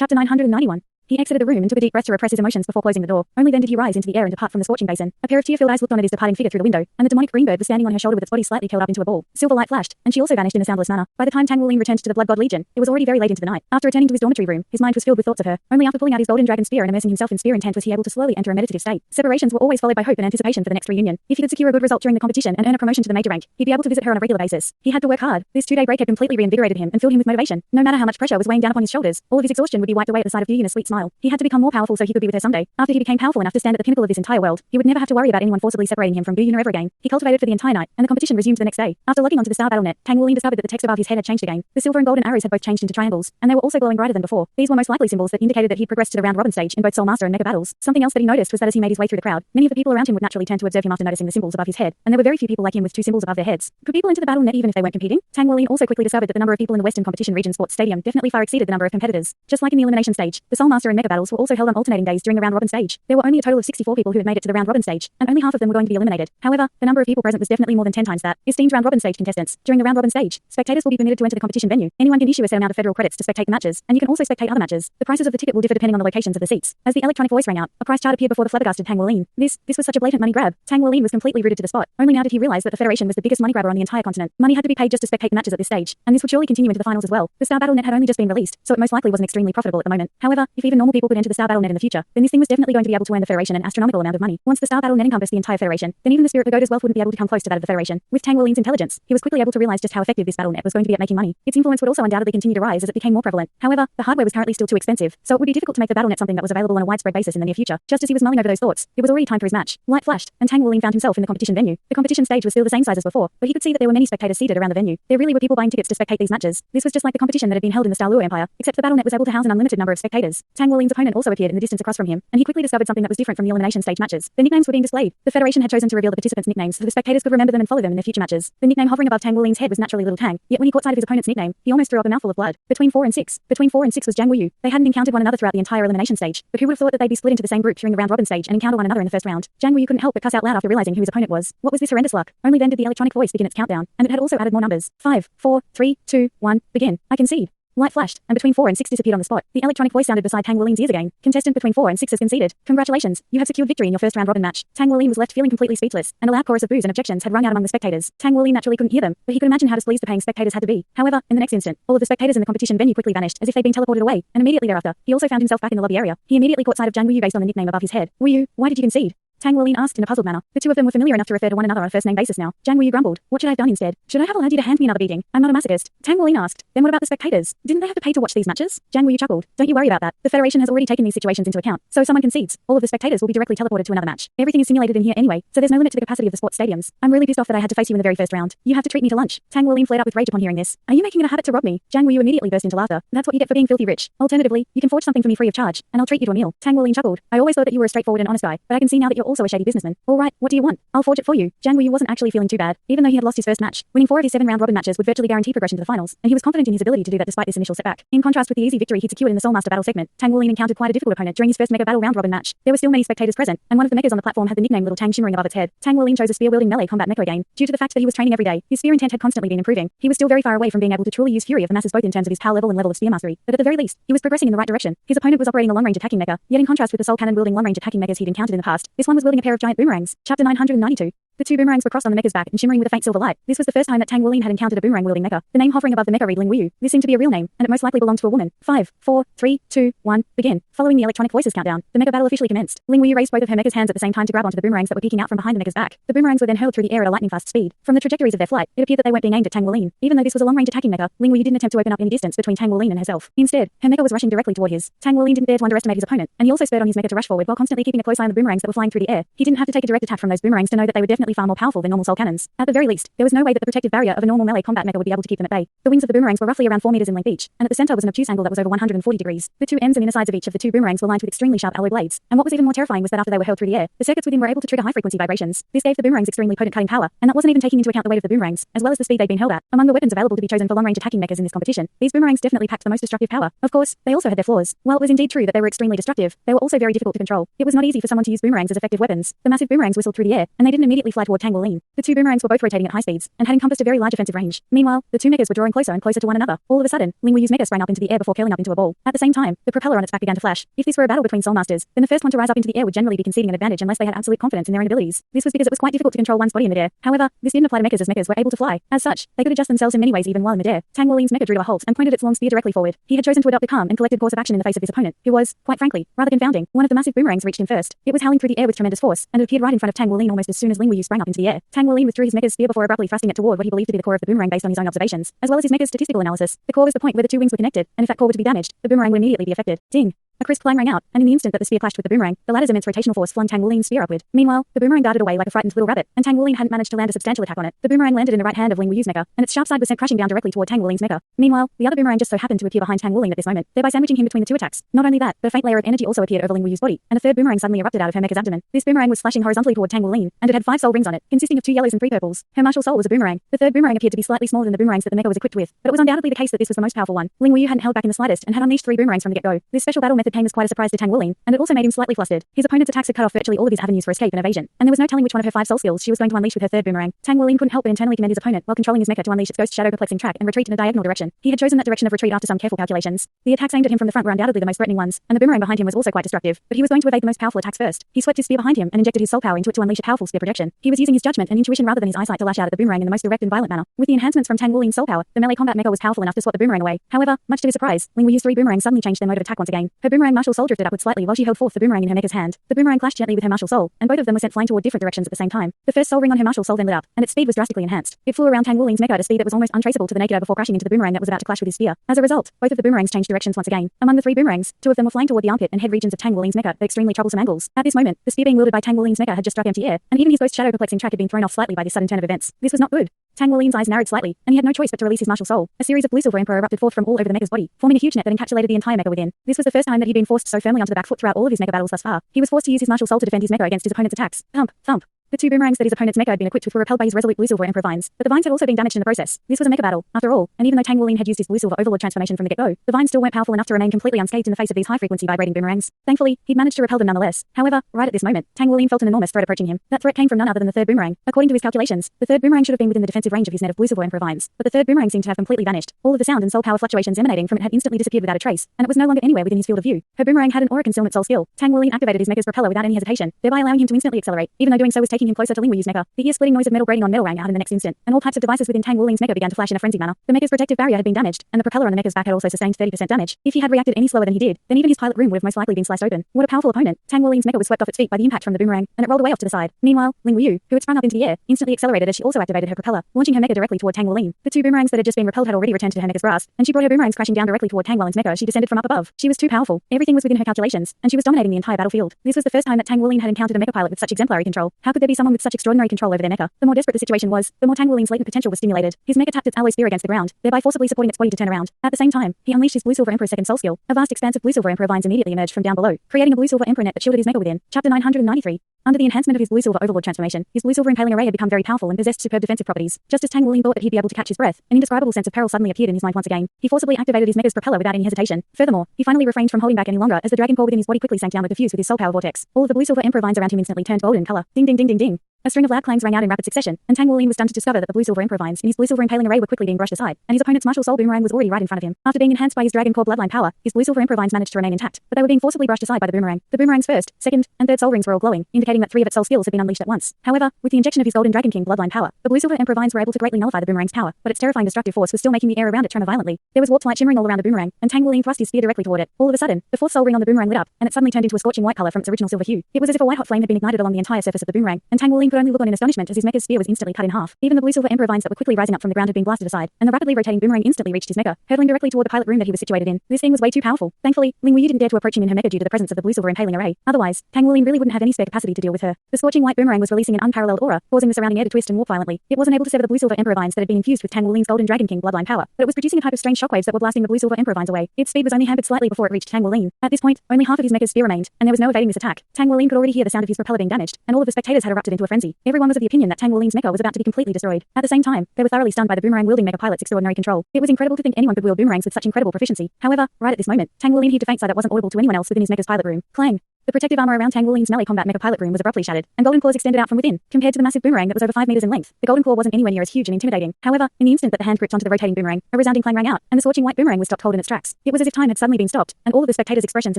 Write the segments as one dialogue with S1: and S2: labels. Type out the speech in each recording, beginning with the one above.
S1: Chapter 991. He exited the room and took a deep breath to repress his emotions before closing the door. Only then did he rise into the air and depart from the scorching basin. A pair of tear-filled eyes looked on at his departing figure through the window, and the demonic green bird was standing on her shoulder with its body slightly curled up into a ball. Silver light flashed, and she also vanished in a soundless manner. By the time Tang Wuling returned to the Blood God Legion, it was already very late into the night. After returning to his dormitory room, his mind was filled with thoughts of her. Only after pulling out his golden dragon spear and immersing himself in spear intent was he able to slowly enter a meditative state. Separations were always followed by hope and anticipation for the next reunion. If he could secure a good result during the competition and earn a promotion to the major rank, he'd be able to visit her on a regular basis. He had to work hard. This 2-day break had completely reinvigorated him and filled him with motivation. No matter how much pressure was weighing down upon his shoulders, all of his exhaustion would be wiped away at the sight of Yu in a sweet smile. He had to become more powerful so he could be with her someday. After he became powerful enough to stand at the pinnacle of this entire world, he would never have to worry about anyone forcibly separating him from Bu Yun ever again. He cultivated for the entire night, and the competition resumed the next day. After logging onto the star battle net, Tang Wuling discovered that the text above his head had changed again. The silver and golden arrows had both changed into triangles, and they were also glowing brighter than before. These were most likely symbols that indicated that he'd progressed to the round robin stage in both Soul Master and Mecha battles. Something else that he noticed was that as he made his way through the crowd, many of the people around him would naturally turn to observe him after noticing the symbols above his head, and there were very few people like him with 2 symbols above their heads. Could people enter the battle net even if they weren't competing? Tang Wuling also quickly discovered that the number of people in the Western Competition Region Sports Stadium definitely far exceeded the number of competitors. Just like in the elimination stage, the Soul Master and Mecha battles were also held on alternating days during the round robin stage. There were only a total of 64 people who had made it to the round robin stage, and only half of them were going to be eliminated. However, the number of people present was definitely more than 10 times that. Esteemed round robin stage contestants. During the round robin stage, spectators will be permitted to enter the competition venue. Anyone can issue a set amount of federal credits to spectate the matches, and you can also spectate other matches. The prices of the ticket will differ depending on the locations of the seats. As the electronic voice rang out, a price chart appeared before the flabbergasted Tang Wuling. This was such a blatant money grab. Tang Wuling was completely rooted to the spot. Only now did he realize that the Federation was the biggest money grabber on the entire continent. Money had to be paid just to spectate the matches at this stage, and this would surely continue into the finals as well. The Star Battle Net had only just been released, so it most likely wasn't extremely profitable at the moment. However, if even normal people could enter the Star Battle Net in the future, then this thing was definitely going to be able to earn the Federation an astronomical amount of money. Once the Star Battle Net encompassed the entire Federation, then even the Spirit Pagoda's wealth wouldn't be able to come close to that of the Federation. With Tang Wuling's intelligence, he was quickly able to realize just how effective this battle net was going to be at making money. Its influence would also undoubtedly continue to rise as it became more prevalent. However, the hardware was currently still too expensive, so it would be difficult to make the battle net something that was available on a widespread basis in the near future. Just as he was mulling over those thoughts, it was already time for his match. Light flashed, and Tang Wuling found himself in the competition venue. The competition stage was still the same size as before, but he could see that there were many spectators seated around the venue. There really were people buying tickets to spectate these matches. This was just like the competition that had been held in the Douluo Empire, except the battle net was able to house an unlimited number of spectators. Tang Wuling's opponent also appeared in the distance across from him, and he quickly discovered something that was different from the elimination stage matches. The nicknames were being displayed. The Federation had chosen to reveal the participants' nicknames so the spectators could remember them and follow them in their future matches. The nickname hovering above Tang Wuling's head was naturally Little Tang, yet when he caught sight of his opponent's nickname, he almost threw up a mouthful of blood. Between 4 and 6 was Jiang Wuyu. They hadn't encountered one another throughout the entire elimination stage, but who would have thought that they'd be split into the same group during the round robin stage and encounter one another in the first round? Jiang Wuyu couldn't help but cuss out loud after realizing who his opponent was. What was this horrendous luck? Only then did the electronic voice begin its countdown, and it had also added more numbers. 5, 4, 3, 2, 1, begin. I concede. Light flashed, and between 4 and 6 disappeared on the spot. The electronic voice sounded beside Tang Wuling's ears again. Contestant between 4 and 6 has conceded. Congratulations, you have secured victory in your first round robin match. Tang Wuling was left feeling completely speechless, and a loud chorus of boos and objections had rung out among the spectators. Tang Wuling naturally couldn't hear them, but he could imagine how displeased the paying spectators had to be. However, in the next instant, all of the spectators in the competition venue quickly vanished, as if they'd been teleported away, and immediately thereafter, he also found himself back in the lobby area. He immediately caught sight of Jiang Wuyu based on the nickname above his head. Wuyu, why did you concede? Tang Wuling asked in a puzzled manner. The two of them were familiar enough to refer to one another on a first-name basis now. Jiang Wuyu grumbled. What should I have done instead? Should I have allowed you to hand me another beating? I'm not a masochist. Tang Wuling asked. Then what about the spectators? Didn't they have to pay to watch these matches? Jiang Wuyu chuckled. Don't you worry about that. The Federation has already taken these situations into account. So if someone concedes, all of the spectators will be directly teleported to another match. Everything is simulated in here anyway, so there's no limit to the capacity of the sports stadiums. I'm really pissed off that I had to face you in the very first round. You have to treat me to lunch. Tang Wuling flared up with rage upon hearing this. Are you making it a habit to rob me? Jiang Wuyu immediately burst into laughter. That's what you get for being filthy rich. Alternatively, you can forge something for me free of charge, and I'll treat you to a meal. Tang Wuling chuckled. I always thought that you were a straightforward and honest guy, but I can see now that you're also a shady businessman. All right, what do you want? I'll forge it for you. Jiang Wuyu wasn't actually feeling too bad, even though he had lost his first match. Winning 4 of his 7 round robin matches would virtually guarantee progression to the finals, and he was confident in his ability to do that despite this initial setback. In contrast with the easy victory he'd secured in the Soul Master battle segment, Tang Wuling encountered quite a difficult opponent during his first Mecha battle round robin match. There were still many spectators present, and one of the mechas on the platform had the nickname Little Tang shimmering above its head. Tang Wuling chose a spear-wielding melee combat mecha again. Due to the fact that he was training every day, his spear intent had constantly been improving. He was still very far away from being able to truly use fury of the masses both in terms of his power level and level of spear mastery, but at the very least, he was progressing in the right direction. His opponent was operating a long-range attacking mecha, yet in contrast with the soul cannon wielding long-range attacking mechas he'd encountered in the past, this one was wielding a pair of giant boomerangs. Chapter 992. The 2 boomerangs were crossed on the mecha's back and shimmering with a faint silver light. This was the first time that Tang Wuling had encountered a boomerang-wielding mecha. The name hovering above the mecha read Ling Wu. This seemed to be a real name, and it most likely belonged to a woman. 5, 4, 3, 2, 1, begin. Following the electronic voices countdown, the mecha battle officially commenced. Ling Wu raised both of her mecha's hands at the same time to grab onto the boomerangs that were peeking out from behind the mecha's back. The boomerangs were then hurled through the air at a lightning-fast speed. From the trajectories of their flight, it appeared that they weren't being aimed at Tang Wuling. Even though this was a long-range attacking mecha, Ling Wu didn't attempt to open up any distance between Tang Wuling and herself. Instead, her mecha was rushing directly toward his. Tang Wuling didn't dare to underestimate his opponent, and he also spurred on his mecha to rush forward while constantly keeping a close eye on the boomerangs that were flying through the air. He didn't have to take a direct attack from those boomerangs to know that they were definitely far more powerful than normal soul cannons. At the very least, there was no way that the protective barrier of a normal melee combat mecha would be able to keep them at bay. The wings of the boomerangs were roughly around 4 meters in length each, and at the center was an obtuse angle that was over 140 degrees. The 2 ends and inner sides of each of the 2 boomerangs were lined with extremely sharp alloy blades, and what was even more terrifying was that after they were hurled through the air, the circuits within were able to trigger high-frequency vibrations. This gave the boomerangs extremely potent cutting power, and that wasn't even taking into account the weight of the boomerangs, as well as the speed they'd been hurled at. Among the weapons available to be chosen for long-range attacking mechas in this competition, these boomerangs definitely packed the most destructive power. Of course, they also had their flaws. While it was indeed true that they were extremely destructive, they were also very difficult to control. It was not easy for someone to use boomerangs as effective weapons. The massive boomerangs whistled through the air, and they didn't immediately fly toward Tang Ling. The two boomerangs were both rotating at high speeds and had encompassed a very large offensive range. Meanwhile, the two mechas were drawing closer and closer to one another. All of a sudden, Ling Wu's mecha sprang up into the air before curling up into a ball. At the same time, the propeller on its back began to flash. If this were a battle between soul masters, then the first one to rise up into the air would generally be conceding an advantage unless they had absolute confidence in their own abilities. This was because it was quite difficult to control one's body in midair. However, this didn't apply to mechas as mechas were able to fly. As such, they could adjust themselves in many ways even while in midair. Tang Ling's mecha drew to a halt and pointed its long spear directly forward. He had chosen to adopt a calm and collected course of action in the face of his opponent, who was, quite frankly, rather confounding. One of the massive boomerangs reached him first. It was howling through the air with tremendous force, and it appeared right in front of Tang Ling almost as soon as Ling Wu sprang up into the air. Tang Ling withdrew his mecha's spear before abruptly thrusting it toward what he believed to be the core of the boomerang based on his own observations, as well as his mecha's statistical analysis. The core was the point where the two wings were connected, and if that core were to be damaged, the boomerang would immediately be affected. Ding! A crisp clang rang out, and in the instant that the spear clashed with the boomerang, the latter's immense rotational force flung Tang Ling's spear upward. Meanwhile, the boomerang darted away like a frightened little rabbit, and Tang Ling hadn't managed to land a substantial attack on it. The boomerang landed in the right hand of Ling Wu's mecha, and its sharp side was sent crashing down directly toward Tang Ling's mecha. Meanwhile, the other boomerang just so happened to appear behind Tang Ling at this moment, thereby sandwiching him between the two attacks. Not only that, but a faint layer of energy also appeared over Ling Wu's body, and a third boomerang suddenly erupted out of her mecha's abdomen. This boomerang was slashing horizontally toward Tang Ling, and it had 5 soul rings on it, consisting of 2 yellows and 3 purples. Her martial soul was a boomerang. The third boomerang appeared to be slightly smaller than the boomerangs that the mecha was equipped with, but it was undoubtedly the case that this was the most powerful one. Ling Wu hadn't held back in the slightest and had unleashed 3 boomerangs from the get-go. This special battle method came as quite a surprise to Tang Ling, and it also made him slightly flustered. His opponent's attacks had cut off virtually all of his avenues for escape and evasion, and there was no telling which one of her 5 soul skills she was going to unleash with her third boomerang. Tang Ling couldn't help but internally commend his opponent while controlling his mecha to unleash its ghost shadow perplexing track and retreat in a diagonal direction. He had chosen that direction of retreat after some careful calculations. The attacks aimed at him from the front were undoubtedly the most threatening ones, and the boomerang behind him was also quite destructive, but he was going to evade the most powerful attacks first. He swept his spear behind him and injected his soul power into it to unleash a powerful spear projection. He was using his judgment and intuition rather than his eyesight to lash out at the boomerang in the most direct and violent manner. With the enhancements from Tang Ling's soul power, the melee combat mecha was powerful enough to swat the boomerang away. However, much to his surprise, Ling Wu's 3 boomerangs suddenly changed their mode of attack once again. Her boomerang martial soul drifted upward slightly while she held forth the boomerang in her mecha's hand. The boomerang clashed gently with her martial soul, and both of them were sent flying toward different directions at the same time. The first soul ring on her martial soul then lit up, and its speed was drastically enhanced. It flew around Tang Ling's mecha at a speed that was almost untraceable to the naked eye before crashing into the boomerang that was about to clash with his spear. As a result, both of the boomerangs changed directions once again. Among the 3 boomerangs, 2 of them were flying toward the armpit and head regions of Tang Ling's mecha at extremely troublesome angles. At this moment, the spear being wielded by Tang Ling's mecha had just struck empty air, and even his ghost shadow perplexing track had been thrown off slightly by this sudden turn of events. This was not good. Tang Ling's eyes narrowed slightly, and he had no choice but to release his martial soul. A series of blue silver emperor erupted forth from all over the mecha's body, forming a huge net that encapsulated the entire mecha within. This was the first time that he'd been forced so firmly onto the back foot throughout all of his mecha battles thus far. He was forced to use his martial soul to defend his mecha against his opponent's attacks. Thump, thump. The 2 boomerangs that his opponent's mecha had been equipped with were repelled by his resolute blue silver emperor vines, but the vines had also been damaged in the process. This was a mecha battle, after all, and even though Tang Ling had used his blue silver overlord transformation from the get-go, the vines still weren't powerful enough to remain completely unscathed in the face of these high-frequency vibrating boomerangs. Thankfully, he'd managed to repel them nonetheless. However, right at this moment, Tang Ling felt an enormous threat approaching him. That threat came from none other than the third boomerang. According to his calculations, the third boomerang should have been within the defensive range of his net of blue silver emperor vines, but the third boomerang seemed to have completely vanished. All of the sound and soul power fluctuations emanating from it had instantly disappeared without a trace, and it was no longer anywhere within his field of view. Her boomerang had an aura concealment soul skill. Tang Ling activated his mecha's propeller without any hesitation, thereby allowing him to instantly accelerate, even though doing so was taking him closer to Ling Wu's mecha. The ear-splitting noise of metal grating on metal rang out in the next instant, and all types of devices within Tang Ling's mecha began to flash in a frenzied manner. The mecha's protective barrier had been damaged, and the propeller on the mecha's back had also sustained 30% damage. If he had reacted any slower than he did, then even his pilot room would have most likely been sliced open. What a powerful opponent. Tang Ling's mecha was swept off its feet by the impact from the boomerang, and it rolled away off to the side. Meanwhile, Ling Wu, who had sprung up into the air, instantly accelerated as she also activated her propeller, launching her mecha directly toward Tang Ling. The 2 boomerangs that had just been repelled had already returned to her mecha's grasp, and she brought her boomerangs crashing down directly toward Tang Ling's mecha as she descended from up above. She was too powerful. Everything was within her calculations, and she was dominating the entire battlefield. This was the first time that Tang Ling had encountered a mecha pilot with such exemplary control. How could there be someone with such extraordinary control over their mecha? The more desperate the situation was, the more Tang Ling's latent potential was stimulated. His mecha tapped its alloy spear against the ground, thereby forcibly supporting its body to turn around. At the same time, he unleashed his blue silver emperor's second soul skill. A vast expanse of blue silver emperor vines immediately emerged from down below, creating a blue silver emperor net that shielded his mecha within. Chapter 993. Under the enhancement of his blue silver overlord transformation, his blue silver impaling array had become very powerful and possessed superb defensive properties. Just as Tang Ling thought that he'd be able to catch his breath, an indescribable sense of peril suddenly appeared in his mind once again. He forcibly activated his mecha's propeller without any hesitation. Furthermore, he finally refrained from holding back any longer as the dragon core within his body quickly sank down to fuse with his soul power vortex. All of the blue silver emperor vines around him instantly turned golden in color. Ding ding ding ding ding. A string of loud clangs rang out in rapid succession, and Tang Ling was stunned to discover that the blue silver emperor vines in his blue silver impaling array were quickly being brushed aside, and his opponent's martial soul boomerang was already right in front of him. After being enhanced by his dragon core bloodline power, his blue silver emperor vines managed to remain intact, but they were being forcibly brushed aside by the boomerang. The boomerang's first, second, and third soul rings were all glowing, indicating that 3 of its soul skills had been unleashed at once. However, with the injection of his golden dragon king bloodline power, the blue silver emperor vines were able to greatly nullify the boomerang's power, but its terrifying destructive force was still making the air around it tremor violently. There was warped light shimmering all around the boomerang, and Tang Ling thrust his spear directly toward it. All of a sudden, the 4th soul ring on the boomerang lit up, and it suddenly turned into a scorching white color from its original silver hue. It was as if a white hot flame had been ignited along the entire surface of the boomerang, and Tang Ling could only look on in astonishment as his mecha's spear was instantly cut in half. Even the blue silver emperor vines that were quickly rising up from the ground had been blasted aside, and the rapidly rotating boomerang instantly reached his mecha, hurtling directly toward the pilot room that he was situated in. This thing was way too powerful. Thankfully, Ling Wu didn't dare to approach him in her mecha due to the presence of the blue silver impaling array. Otherwise, Tang Ling really wouldn't have any spare capacity to deal with her. The scorching white boomerang was releasing an unparalleled aura, causing the surrounding air to twist and warp violently. It wasn't able to sever the blue silver emperor vines that had been infused with Tang Ling's golden dragon king bloodline power, but it was producing a type of strange shockwaves that were blasting the blue silver emperor vines away. Its speed was only hampered slightly before it reached Tang Ling. At this point, only half of his mecha's spear remained, and there was no evading this attack. Tang Ling could already hear the sound of his propeller being damaged, and all of the spectators had erupted into a frenzy. Everyone was of the opinion that Tang Ling's mecha was about to be completely destroyed. At the same time, they were thoroughly stunned by the boomerang-wielding mecha pilot's extraordinary control. It was incredible to think anyone could wield boomerangs with such incredible proficiency. However, right at this moment, Tang Ling heaved a faint sigh that wasn't audible to anyone else within his mecha's pilot room. Clang! The The protective armor around Tang Wulin's melee combat mecha pilot room was abruptly shattered, and golden claws extended out from within. Compared to the massive boomerang that was over 5 meters in length, the golden claw wasn't anywhere near as huge and intimidating. However, in the instant that the hand gripped onto the rotating boomerang, a resounding clang rang out, and the scorching white boomerang was stopped cold in its tracks. It was as if time had suddenly been stopped, and all of the spectators' expressions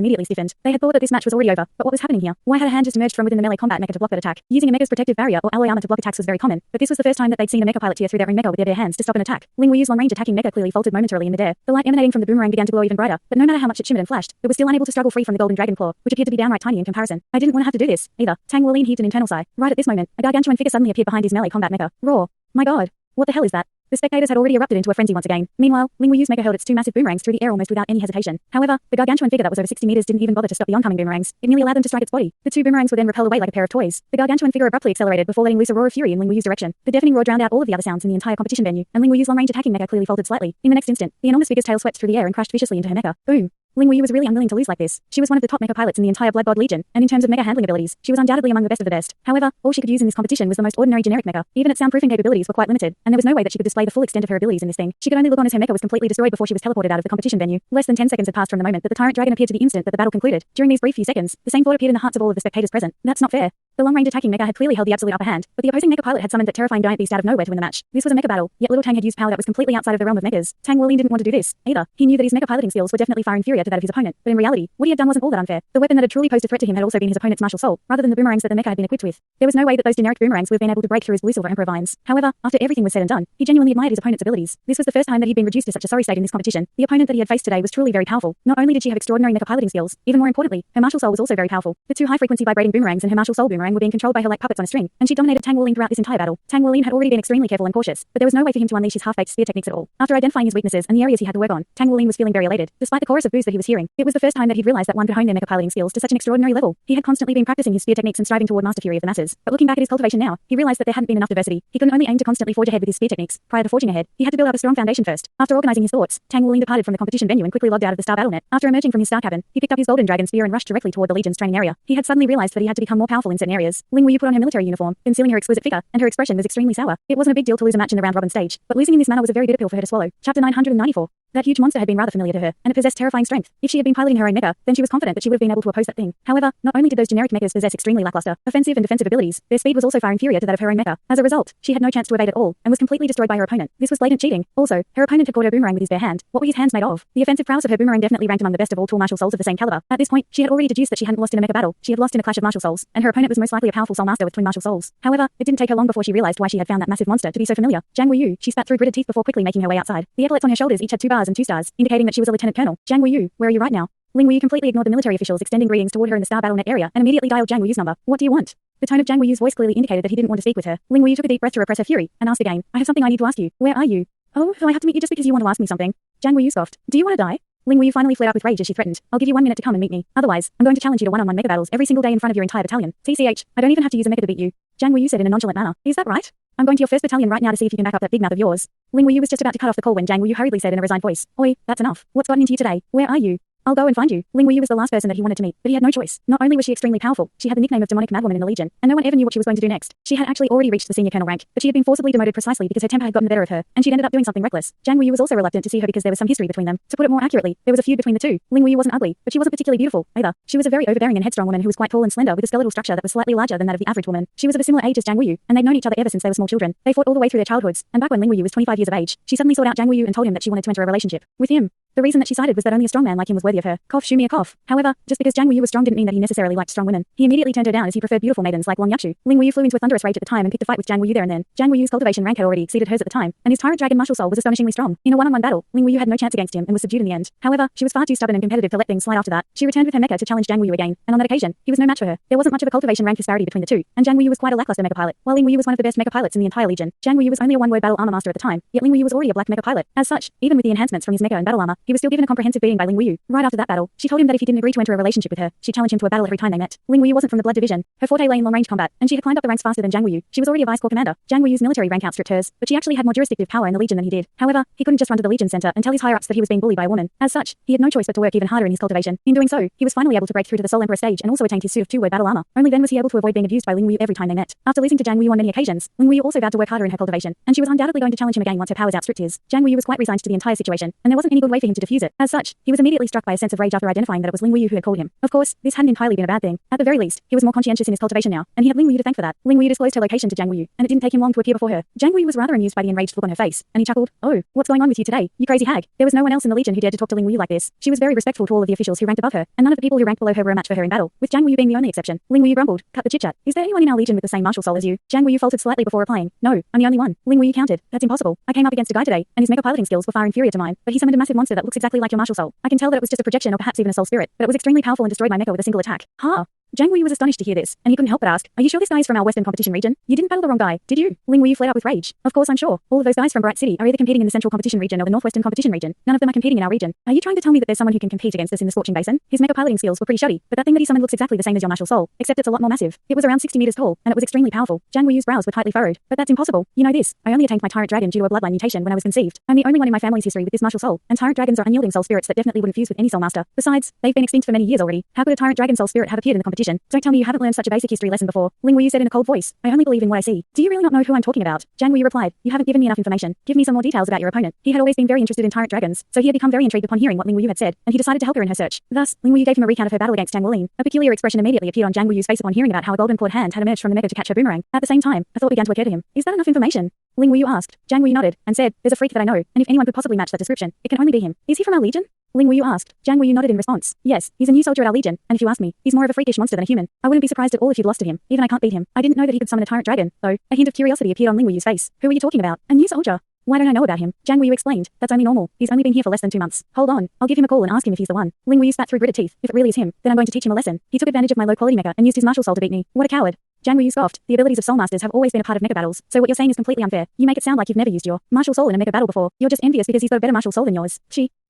S1: immediately stiffened. They had thought that this match was already over, but what was happening here? Why had a hand just emerged from within the melee combat mecha to block that attack? Using a mecha's protective barrier or alloy armor to block attacks was very common, but this was the first time that they'd seen a mecha pilot tear through their own mecha with their bare hands to stop an attack. Ling Wu's long-range attacking mecha clearly faltered momentarily in midair. The light emanating from the boomerang began to glow even brighter, but no matter how much it shimmered and flashed, it was still unable to struggle free from the golden dragon claw, which appeared to be downright tiny in comparison. I didn't want to have to do this, either. Tang Wulin heaved an internal sigh. Right at this moment, a gargantuan figure suddenly appeared behind his melee combat mecha. Roar. My god. What the hell is that? The spectators had already erupted into a frenzy once again. Meanwhile, Ling Wu's mecha held its two massive boomerangs through the air almost without any hesitation. However, the gargantuan figure that was over 60 meters didn't even bother to stop the oncoming boomerangs. It merely allowed them to strike its body. The two boomerangs would then repel away like a pair of toys. The gargantuan figure abruptly accelerated before letting loose a roar of fury in Ling Wu's direction. The deafening roar drowned out all of the other sounds in the entire competition venue, and Ling Wu's long-range attacking mecha clearly faltered slightly. In the next instant, the enormous figure's tail swept through the air and crashed viciously into her mecha. Boom. Ling Wu was really unwilling to lose like this. She was one of the top mecha pilots in the entire Blood God Legion, and in terms of mecha handling abilities, she was undoubtedly among the best of the best. However, all she could use in this competition was the most ordinary generic mecha. Even its soundproofing capabilities were quite limited, and there was no way that she could display the full extent of her abilities in this thing. She could only look on as her mecha was completely destroyed before she was teleported out of the competition venue. Less than 10 seconds had passed from the moment that the tyrant dragon appeared to the instant that the battle concluded. During these brief few seconds, the same thought appeared in the hearts of all of the spectators present. That's not fair. The long-range attacking mecha had clearly held the absolute upper hand, but the opposing mecha pilot had summoned that terrifying giant beast out of nowhere to win the match. This was a mecha battle, yet little Tang had used power that was completely outside of the realm of mechas. Tang Wulin didn't want to do this, either. He knew that his mecha piloting skills were definitely far inferior to that of his opponent, but in reality, what he had done wasn't all that unfair. The weapon that had truly posed a threat to him had also been his opponent's martial soul, rather than the boomerangs that the mecha had been equipped with. There was no way that those generic boomerangs would have been able to break through his blue silver emperor vines. However, after everything was said and done, he genuinely admired his opponent's abilities. This was the first time that he'd been reduced to such a sorry state in this competition. The opponent that he had faced today was truly very powerful. Not only did she have extraordinary mecha piloting skills, even more importantly, her martial soul was also very powerful. The two high-frequency vibrating boomerangs and her martial soul boomerang were being controlled by her like puppets on a string, and she dominated Tang Wulin throughout this entire battle. Tang Wulin had already been extremely careful and cautious, but there was no way for him to unleash his half-baked spear techniques at all. After identifying his weaknesses and the areas he had to work on, Tang Wulin was feeling very elated, despite the chorus of boos that he was hearing. It was the first time that he'd realized that one could hone their mecha piloting skills to such an extraordinary level. He had constantly been practicing his spear techniques and striving toward master fury of the masses. But looking back at his cultivation now, he realized that there hadn't been enough diversity. He couldn't only aim to constantly forge ahead with his spear techniques. Prior to forging ahead, he had to build up a strong foundation first. After organizing his thoughts, Tang Wulin departed from the competition venue and quickly logged out of the star battlenet. After emerging from his star cabin, he picked up his golden dragon spear and rushed directly toward the Legion's training area. He had suddenly realized that he had to become more powerful in certain areas. Ling Wu put on her military uniform, concealing her exquisite figure, and her expression was extremely sour. It wasn't a big deal to lose a match in the round-robin stage, but losing in this manner was a very bitter pill for her to swallow. Chapter 994. That huge monster had been rather familiar to her, and it possessed terrifying strength. If she had been piloting her own mecha, then she was confident that she would have been able to oppose that thing. However, not only did those generic mechas possess extremely lackluster offensive and defensive abilities, their speed was also far inferior to that of her own mecha. As a result, she had no chance to evade at all, and was completely destroyed by her opponent. This was blatant cheating. Also, her opponent had caught her boomerang with his bare hand. What were his hands made of? The offensive prowess of her boomerang definitely ranked among the best of all tall martial souls of the same caliber. At this point, she had already deduced that she hadn't lost in a mecha battle. She had lost in a clash of martial souls, and her opponent was most likely a powerful soul master with twin martial souls. However, it didn't take her long before she realized why she had found that massive monster to be so familiar. Zhang Wuyu, she spat through gritted teeth before quickly making her way outside. The epaulets on her shoulders each had 2 bars and 2 stars, indicating that she was a lieutenant colonel. Zhang Wuyu, where are you right now? Ling Wu completely ignored the military officials extending greetings toward her in the star battlenet area and immediately dialed Zhang Wuyu's number. What do you want? The tone of Zhang Wuyu's voice clearly indicated that he didn't want to speak with her. Ling Wu took a deep breath to repress her fury and asked again, I have something I need to ask you. Where are you? Oh, so I have to meet you just because you want to ask me something? Zhang Wu scoffed. Do you want to die? Ling Wu finally flared up with rage as she threatened. I'll give you 1 minute to come and meet me. Otherwise, I'm going to challenge you to one-on-one mecha battles every single day in front of your entire battalion. TCH, I don't even have to use a mecha to beat you. Zhang Wu said in a nonchalant manner. Is that right? I'm going to your first battalion right now to see if you can back up that big mouth of yours. Ling Wu was just about to cut off the call when Zhang Wu hurriedly said in a resigned voice. Oi, that's enough. What's gotten into you today? Where are you? I'll go and find you. Ling Wu was the last person that he wanted to meet, but he had no choice. Not only was she extremely powerful, she had the nickname of demonic madwoman in the Legion, and no one ever knew what she was going to do next. She had actually already reached the senior colonel rank, but she had been forcibly demoted precisely because her temper had gotten the better of her, and she'd ended up doing something reckless. Zhang Wu was also reluctant to see her because there was some history between them. To put it more accurately, there was a feud between the two. Ling Wu wasn't ugly, but she wasn't particularly beautiful either. She was a very overbearing and headstrong woman who was quite tall and slender with a skeletal structure that was slightly larger than that of the average woman. She was of a similar age as Zhang Wu, and they'd known each other ever since they were small children. They fought all the way through their childhoods, and back when Ling Wu was 25 years of age, she suddenly sought out Zhang Wu and told him that she wanted to enter a relationship with him. The reason that she cited was that only a strong man like him was worthy of her. Cough, shoo me a cough. However, just because Zhang Wu was strong didn't mean that he necessarily liked strong women. He immediately turned her down as he preferred beautiful maidens like Long Yachu. Ling Wu flew into a thunderous rage at the time and picked a fight with Zhang Wu there and then. Zhang Wu's cultivation rank had already exceeded hers at the time, and his tyrant dragon martial soul was astonishingly strong. In a one-on-one battle, Ling Wu had no chance against him and was subdued in the end. However, she was far too stubborn and competitive to let things slide after that. She returned with her mecha to challenge Zhang Wu again, and on that occasion, he was no match for her. There wasn't much of a cultivation rank disparity between the two, and Zhang Wu was quite a lackluster mecha pilot, while Ling Wu was one of the best mecha pilots in the entire Legion. Zhang Wu was only a one-word battle armor master at the time, yet Ling Wu was already a black mecha pilot. As such, even with the enhancements from his mecha and battle armor, he was still given a comprehensive beating by Ling Wu. Right after that battle, she told him that if he didn't agree to enter a relationship with her, she'd challenge him to a battle every time they met. Ling Wu wasn't from the blood division. Her forte lay in long-range combat, and she had climbed up the ranks faster than Zhang Wu. She was already a vice corps commander. Zhang Wu's military rank outstripped hers, but she actually had more jurisdictive power in the Legion than he did. However, he couldn't just run to the Legion center and tell his higher-ups that he was being bullied by a woman. As such, he had no choice but to work even harder in his cultivation. In doing so, he was finally able to break through to the Soul Emperor stage and also attained his suit of two-word battle armor. Only then was he able to avoid being abused by Ling Wu every time they met. After losing to Zhang Wu on many occasions, Ling Wu also vowed to work harder in her cultivation, and she was undoubtedly going to challenge him again once her powers outstripped his. Zhang Wu was quite resigned to the entire situation, and there wasn't any good way for him to defuse it. As such, he was immediately struck by a sense of rage after identifying that it was Ling Wu who had called him. Of course, this hadn't entirely been a bad thing. At the very least, he was more conscientious in his cultivation now, and he had Ling Wu to thank for that. Ling Wu disclosed her location to Jiang Wu, and it didn't take him long to appear before her. Jiang Wu was rather amused by the enraged look on her face, and he chuckled. Oh, what's going on with you today, you crazy hag? There was no one else in the Legion who dared to talk to Ling Wu like this. She was very respectful to all of the officials who ranked above her, and none of the people who ranked below her were a match for her in battle, with Jiang Wu being the only exception. Ling Wu grumbled. Cut the chit-chat. Is there anyone in our Legion with the same martial soul as you? Jiang Wu faltered slightly before replying. No, I'm the only one. Ling Wu countered. That's impossible. I came up against a guy today, and his mecha piloting skills were far inferior to mine, but he summoned a massive monster that looks exactly like your martial soul. I can tell that it was just a projection or perhaps even a soul spirit, but it was extremely powerful and destroyed my mecha with a single attack. Ha! Jiang Wu was astonished to hear this, and he couldn't help but ask, are you sure this guy is from our Western competition region? You didn't battle the wrong guy, did you? Ling Wu flared up with rage. Of course I'm sure. All of those guys from Bright City are either competing in the Central competition region or the Northwestern competition region. None of them are competing in our region. Are you trying to tell me that there's someone who can compete against us in the Scorching Basin? His mecha piloting skills were pretty shoddy, but that thing that he summoned looks exactly the same as your martial soul, except it's a lot more massive. It was around 60 meters tall, and it was extremely powerful. Jiang Wu's brows were tightly furrowed. But that's impossible. You know this. I only attained my tyrant dragon due to a bloodline mutation when I was conceived. I'm the only one in my family's history with this martial soul, and tyrant dragons are unyielding soul spirits that definitely wouldn't fuse with any soul master. Besides, they've been extinct for many years already. How could a tyrant dragon soul spirit have appeared in the competition? Don't tell me you haven't learned such a basic history lesson before. Ling Wu said in a cold voice. I only believe in what I see. Do you really not know who I'm talking about? Jiang Wu replied. You haven't given me enough information. Give me some more details about your opponent. He had always been very interested in tyrant dragons, so he had become very intrigued upon hearing what Ling Wu had said, and he decided to help her in her search. Thus, Ling Wu gave him a recount of her battle against Jiang Wuling. A peculiar expression immediately appeared on Jiang Wu's face upon hearing about how a golden clawed hand had emerged from the mecha to catch her boomerang. At the same time, a thought began to occur to him. Is that enough information? Ling Wu asked. Jiang Wu nodded, and said, there's a freak that I know, and if anyone could possibly match that description, it can only be him. Is he from our Legion? Ling Wu asked. Jiang Wu nodded in response. Yes, he's a new soldier at our Legion, and if you ask me, he's more of a freakish monster than a human. I wouldn't be surprised at all if you'd lost to him. Even I can't beat him. I didn't know that he could summon a tyrant dragon, though. A hint of curiosity appeared on Ling Wu's face. Who are you talking about? A new soldier? Why don't I know about him? Jiang Wu explained. That's only normal. He's only been here for less than 2 months. Hold on. I'll give him a call and ask him if he's the one. Ling Wu spat through gritted teeth. If it really is him, then I'm going to teach him a lesson. He took advantage of my low-quality mecha and used his martial soul to beat me. What a coward. Jiang Wu scoffed. The abilities of soul masters have always been a part of mecha battles, so what you're saying is completely unfair. You make it sound like you've never used your martial soul in a mecha battle before. You're just envious because he's got a better martial soul than yours.